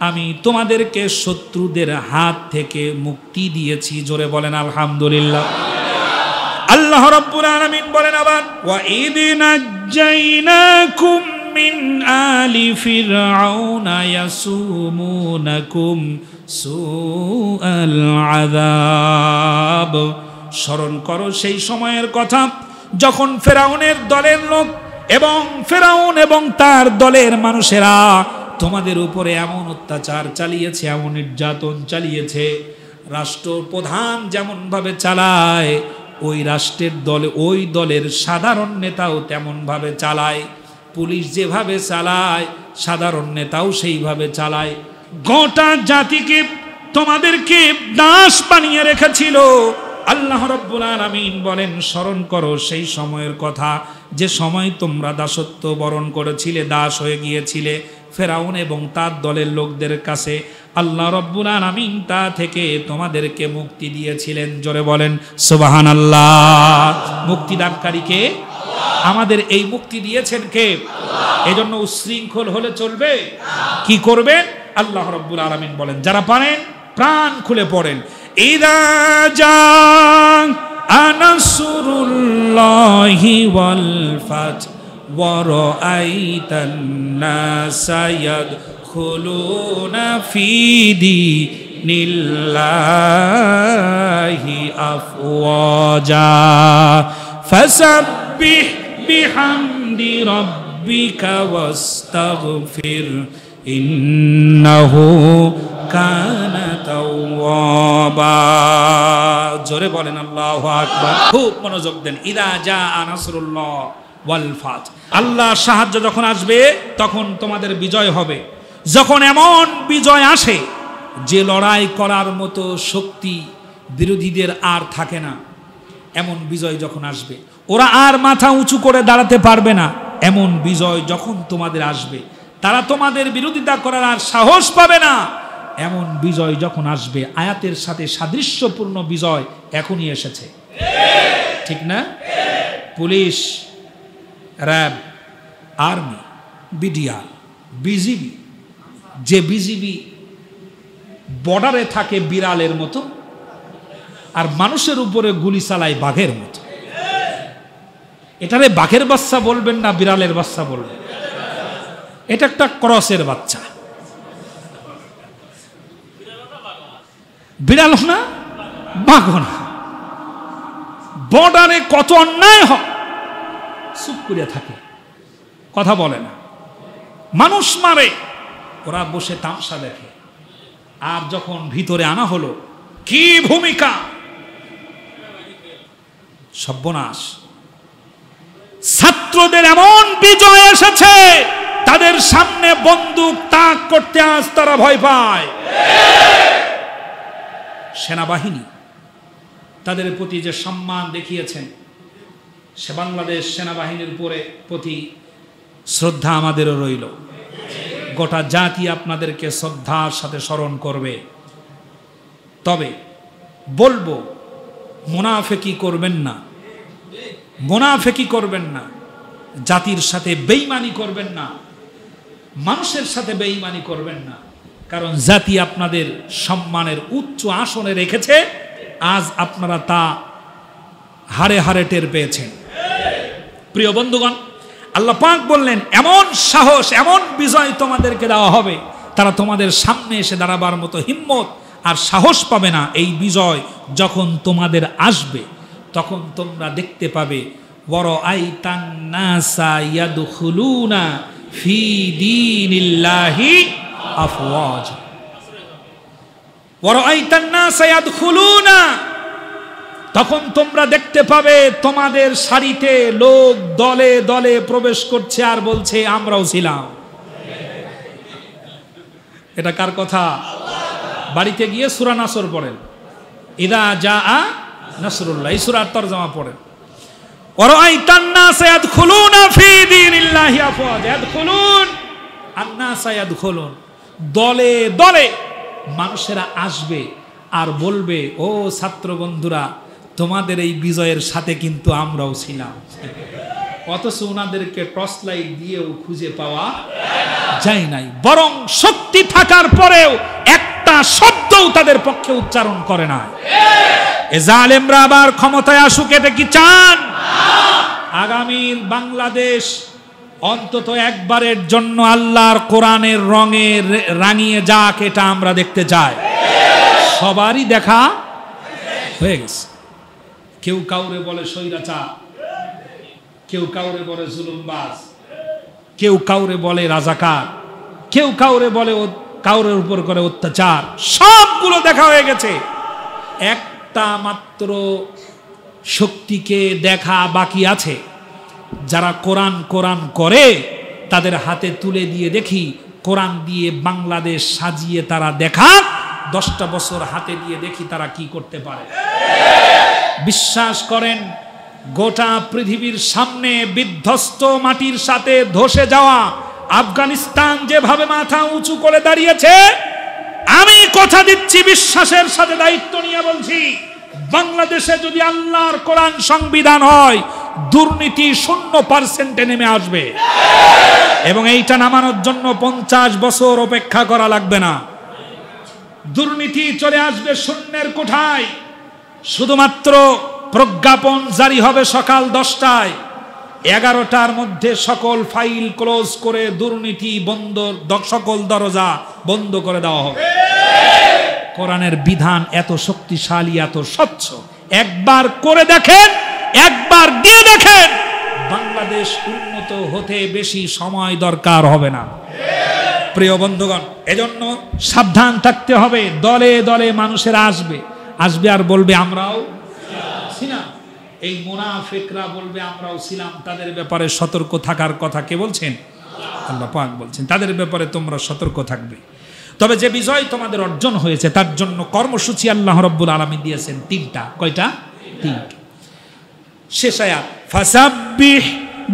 আমি তোমাদেরকে শত্রুদের হাত থেকে মুক্তি দিয়েছি। জোরে বলেন আলহামদুলিল্লাহ। আল্লাহ রাব্বুল আলামিন বলেন আবার, ওয়া ইদ নাজ্জাইনাকুম মিন আলি ফিরআউনা ইয়াসুমুনাকুম সুআল আযাব। স্মরণ করো সেই সময়ের কথা যখন ফেরাউনের দলের লোক এবং ফেরাউন এবং তার দলের মানুষেরা তোমাদের উপরে এমন অত্যাচার চালিয়েছে, এমন নির্যাতন চালিয়েছে, রাষ্ট্রপ্রধান যেমন ভাবে চালায় ওই রাষ্ট্রের দলে ওই দলের সাধারণ নেতাও তেমন ভাবে চালায়, পুলিশ যেভাবে চালায় সাধারণ নেতাও সেইভাবে চালায়। গোটা জাতিকে তোমাদেরকে দাস বানিয়ে রেখেছিল। আল্লাহ রাব্বুল আলামিন বলেন, স্মরণ করো সেই সময়ের কথা যে সময় তোমরা দাসত্ব বরণ করেছিলে, দাস হয়ে গিয়েছিলে ফেরাউন এবং তার দলের লোকদের কাছে। আল্লাহ রাব্বুল আলামিন তা থেকে তোমাদেরকে মুক্তি দিয়েছিলেন। জোরে বলেন সুবহানাল্লাহ। মুক্তিদানকারী কে? আমাদের এই মুক্তি দিয়েছেন কে? এজন্য উশৃঙ্খল হলে চলবে? কি করবেন? আল্লাহ রাব্বুল আলামিন বলেন, যারা পারেন প্রাণ খুলে পড়েন, ইযা জাআ নাসরুল্লাহি ওয়াল ফাত ওয়া রাআইতান নাসা ইয়াদখুলুনা ফি দীনিল্লাহি আফওয়াজা ফাসাব্বিহ বিহামদি রাব্বিকা ওয়াস্তাগফির ইন্নাহু কানা তাওয়াবা। জোরে বলেন আল্লাহু আকবার। খুব মনোযোগ দেন। ইযা জাআ নাসরুল্লাহ ওয়াল ফাত, আল্লাহর সাহায্য যখন আসবে তখন তোমাদের বিজয় হবে। যখন এমন বিজয় আসে যে লড়াই করার মতো শক্তি বিরোধীদের আর থাকে না, এমন বিজয় যখন আসবে, ওরা আর মাথা উঁচু করে দাঁড়াতে পারবে না, এমন বিজয় যখন তোমাদের আসবে, তারা তোমাদের বিরোধিতা করার আর সাহস পাবে না, এমন বিজয় যখন আসবে, আয়াতের সাথে সাদৃশ্যপূর্ণ বিজয় এখনই এসেছে, ঠিক না? Police, RAB, army, BDR, BGB, যে বিজিবি বর্ডারে থাকে বিড়ালের মতো আর মানুষের উপরে গুলি চালায় বাঘের মতো। এটারে বাঘের বাচ্চা বলবেন না বিড়ালের বাচ্চা বলবেন, এটা একটা ক্রসের বাচ্চা। বিড়াল না, বাঘ না। বর্ডারে কত অন্যায় হয়, চুপ করে থাকে, কথা বলে না, মানুষ মারে, ওরা বসে তামসা দেখে। আর যখন ভিতরে আনা হলো, কি ভূমিকা! সর্বনাশ! ছাত্রদের এমন বিজয় এসেছে, তাদের সামনে বন্দুক তাক করতে আজ তারা ভয় পায়। সেনাবাহিনী তাদের প্রতি যে সম্মান দেখিয়েছেন, সে বাংলাদেশ সেনাবাহিনীর প্রতি শ্রদ্ধা আমাদেরও রইল। গোটা জাতি আপনাদেরকে শ্রদ্ধার সাথে স্মরণ করবে। তবে বলবো, মুনাফেকি করবেন না, মুনাফেকি করবেন না, জাতির সাথে বেঈমানি করবেন না, মানুষের সাথে বেঈমানি করবেন না। কারণ জাতি আপনাদের সম্মানের উচ্চ আসনে রেখেছে, আজ আপনারা তা হারে হারে টের পেয়েছেন। প্রিয় বন্ধুগণ, আল্লাহ পাক বললেন, এমন সাহস, এমন বিজয় তোমাদেরকে দেওয়া হবে, তারা তোমাদের সামনে এসে দাঁড়াবার মতো হিম্মত আর সাহস পাবে না। এই বিজয় যখন তোমাদের আসবে, তখন তোমরা দেখতে পাবে ওয়ারাআইতান নাসা ইয়াদখুলুনা ফি দীনিল্লাহি আফওয়াজ। ওয়ারাআইতান নাসা ইয়াদখুলুনা, তখন তোমরা দেখতে পাবে তোমাদের সারিতে লোক দলে দলে প্রবেশ করছে আর বলছে আমরাও ছিলাম। এটা কার কথা? বাড়িতে গিয়ে সূরা নাসর পড়েন, ইদা জাআ নাসরুল্লাহ, এই সূরার তরজমা পড়েন। ওয়ারাআইতান নাসা ইয়াদখুলুনা ফি দীনিল্লাহি আফওয়াজ, ইয়াদখুলুন আন-নাসা ইয়াদখুলুন, দলে দলে মানুষেরা আসবে আর বলবে, ও ছাত্র বন্ধুরা, তোমাদের এই বিজয়ের সাথে কিন্তু আমরাও ছিলাম। অথচ ওনাদেরকে টর্চ লাইট দিয়েও খুঁজে পাওয়া যায় নাই, বরং শক্তি থাকার পরেও একটা শব্দও তাদের পক্ষে উচ্চারণ করে না। এ জালেমরা আবার ক্ষমতায় আসুক, এটা কি চান? আগামীর বাংলাদেশ অন্তত একবারের জন্য আল্লাহর কোরআনের রঙে রাঙিয়ে যাক, এটা আমরা দেখতে চাই। সবারই দেখা হয়ে গেছে। কেউ কাউরে বলে স্বৈরাচার, কেউ কাউরে বলে জুলুমবাজ, কেউ কাউরে বলে রাজাকার, কেউ কাউরে বলে কাউরের উপর করে অত্যাচার। সবগুলো দেখা হয়ে গেছে। একটা মাত্র শক্তিকে দেখা বাকি আছে, যারা কোরআন কোরআন করে তাদের হাতে তুলে দিয়ে দেখি, কোরআন দিয়ে বাংলাদেশ সাজিয়ে তারা দেখা, 10টা বছর হাতে দিয়ে দেখি তারা কি করতে পারে। বিশ্বাস করেন, গোটা পৃথিবীর সামনে বিধ্বস্ত মাটির সাথে ধসে যাওয়া আফগানিস্তান যেভাবে মাথা উঁচু করে দাঁড়িয়েছে, আমি কথা দিচ্ছি, বিশ্বাসের সাথে দায়িত্ব নিয়ে বলছি, বাংলাদেশে যদি আল্লাহর কোরআন সংবিধান হয়, দুর্নীতি 0% নেমে আসবে। এবং এইটা নামানোর জন্য 50 বছর অপেক্ষা করা লাগবে না। দুর্নীতি চলে আসবে শূন্যের কোঠায়। শুধুমাত্র প্রজ্ঞাপন জারি হবে সকাল 10টায়, 11টার মধ্যে সকল ফাইল ক্লোজ করে দুর্নীতি বন্ধ, সকল দরজা বন্ধ করে দেওয়া হবে। কোরআনের বিধান এত শক্তিশালী, এত স্বচ্ছ। একবার করে দেখেন, একবার দিয়ে দেখেন, বাংলাদেশ উন্নত হতে বেশি সময় দরকার হবে না। প্রিয় বন্ধুগণ, এজন্য সাবধান থাকতে হবে। দলে দলে মানুষেরা আসবে আর বলবে আমরাও ছিলাম। এই মুনাফিকরা বলবে আমরাও ছিলাম। তাদের ব্যাপারে সতর্ক থাকার কথা কে বলছেন? আল্লাহ পাক বলছেন, তাদের ব্যাপারে তোমরা সতর্ক থাকবে। তবে যে বিজয় তোমাদের অর্জন হয়েছে, তার জন্য কর্মসূচি আল্লাহ রাব্বুল আলামিন দিয়েছেন 3টা। কয়টা? 3টা। শেষ আয়াত, ফাসাব্বিহ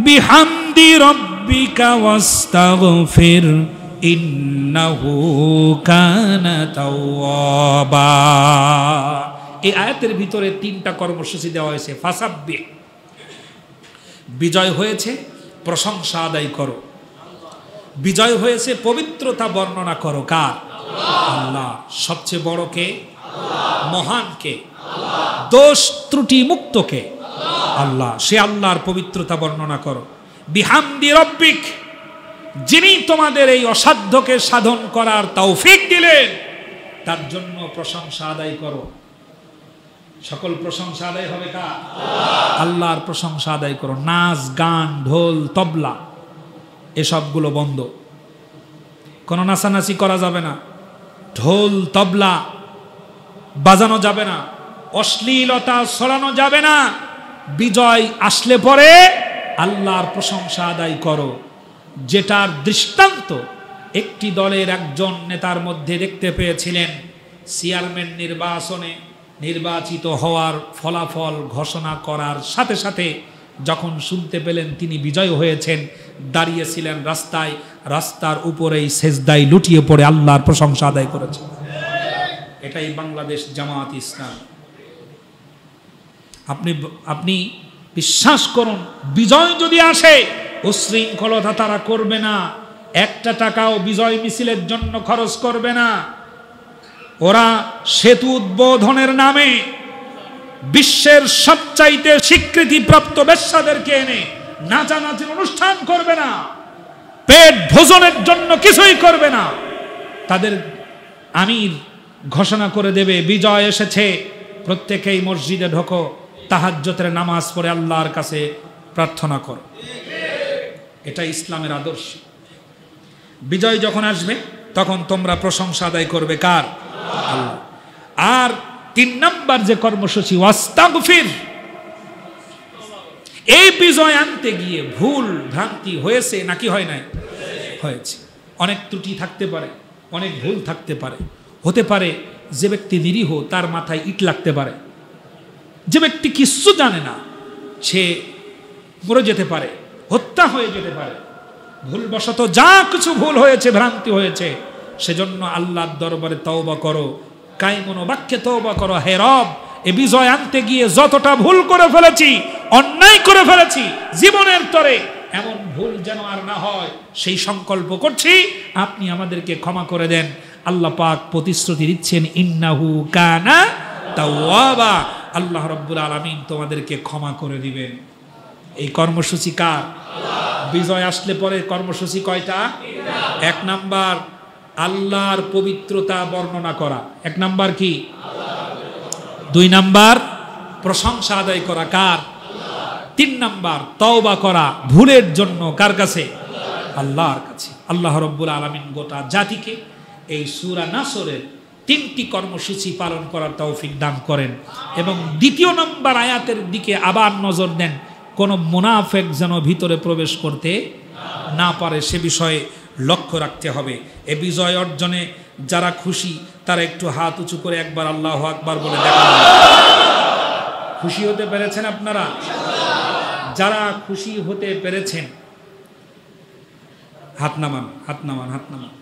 বিহামদি রাব্বিকা ওয়াস্তাগফির ইন্নাহু কানা তাওয়াবা। এই আয়াতের ভিতরে 3টা কর্মসূচি দেওয়া হয়েছে। ফাসাব্বিহ, বিজয় হয়েছে, প্রশংসা আদায় করো। বিজয় হয়েছে, পবিত্রতা বর্ণনা করো। কার? আল্লাহ। সবচেয়ে বড় কে? মহান কে? দোষ ত্রুটি মুক্ত কে? আল্লাহ। সে আল্লাহর পবিত্রতা বর্ণনা করো। বিহামদি রব্বিক, যিনি তোমাদের এই অসাধ্যকে সাধন করার তৌফিক দিলেন, তার জন্য প্রশংসা আদায় করো। সকল প্রশংসা আদায় হবে কার? আল্লাহর প্রশংসা আদায় করো। নাচ গান, ঢোল, তবলা এসবগুলো বন্ধ। কোনো নাচানাচি করা যাবে না, ঢোল তবলা বাজানো যাবে না, অশ্লীলতা ছড়ানো যাবে না। বিজয় আসলে পরে আল্লাহর প্রশংসা আদায় করো, যেটার দৃষ্টান্ত একটি দলের একজন নেতার মধ্যে দেখতে পেয়েছিলেন। চেয়ারম্যান নির্বাচনে নির্বাচিত হওয়ার ফলাফল ঘোষণা করার সাথে সাথে যখন শুনতে পেলেন তিনি বিজয় হয়েছেন, দাঁড়িয়েছিলেন রাস্তায়, রাস্তার উপরেই সেজদায় লুটিয়ে পড়ে আল্লাহর প্রশংসা আদায় করেছে। এটাই বাংলাদেশ জামায়াত ইসলাম। আপনি বিশ্বাস করুন, বিজয় যদি আসে উশৃঙ্খলতা তারা করবে না, একটা টাকাও বিজয় মিছিলের জন্য খরচ করবে না। ওরা সেতু উদ্বোধনের নামে বিশ্বের সবচাইতে স্বীকৃতিপ্রাপ্ত বেশ্যাদেরকে এনে নাচানাচির অনুষ্ঠান করবে না, পেট ভোজনের জন্য কিছুই করবে না। তাদের আমির ঘোষণা করে দেবে বিজয় এসেছে, প্রত্যেকেই মসজিদে ঢোকো, তাহাজ্জুদের নামাজ পড়ে আল্লাহর কাছে প্রার্থনা করো। এটা ইসলামের আদর্শ। বিজয় যখন আসবে তখন তোমরা প্রশংসা আদায় করবে কার? আল্লাহ। আর 3 নাম্বার যে কর্মসূচি ওয়াস্তাগফির, এই বিজয় আনতে গিয়ে ভুল ভ্রান্তি হয়েছে নাকি হয় নাই? হয়েছে। অনেক ত্রুটি থাকতে পারে, অনেক ভুল থাকতে পারে। হতে পারে যে ব্যক্তি নিরীহ তার মাথায় ইট লাগতে পারে, যে ব্যক্তি কিচ্ছু জানে না সে মরে যেতে পারে, হত্যা হয়ে যেতে পারে। ভুলবশত যা কিছু ভুল হয়েছে, ভ্রান্তি হয়েছে, সেজন্য আল্লাহর দরবারে তওবা করো, কায়মনো বাক্যে তওবা করো। হে রব, এ বিজয় আনতে গিয়ে যতটা ভুল করে ফেলেছি, অন্যায় করে ফেলেছি, জীবনের তরে এমন ভুল যেন আর না হয় সেই সংকল্প করছি, আপনি আমাদেরকে ক্ষমা করে দেন। আল্লাহ পাক প্রতিশ্রুতি দিচ্ছেন, ইন্নাহু কানা তাওয়াবা, আল্লাহ রাব্বুল আলামিন তোমাদেরকে ক্ষমা করে দিবেন। এই কর্মসূচি কার? বিজয় আসলে পরে কর্মসূচি কয়টা? 1 নাম্বার আল্লাহর পবিত্রতা বর্ণনা করা, 1 নাম্বার কি? 2 নাম্বার প্রশংসা আদায় করা কার? 3 নাম্বার তওবা করা ভুলের জন্য কার কাছে? আল্লাহর কাছে। আল্লাহ রাব্বুল আলামিন গোটা জাতিকে এই সূরা নাসরের 3টি কর্মসূচি পালন করার তৌফিক দান করেন। এবং 2 নম্বর আয়াতের দিকে আবার নজর দেন, কোন মুনাফিক যেন ভিতরে প্রবেশ করতে না পারে, সে বিষয়ে লক্ষ্য রাখতে হবে। এ বিজয় অর্জনে যারা খুশি তারা একটু হাত উঁচু করে একবার আল্লাহু আকবার বলে দেখান। খুশি হতে পেরেছেন আপনারা? যারা খুশি হতে পেরেছেন হাত নামান, হাত নামান, হাত নামান।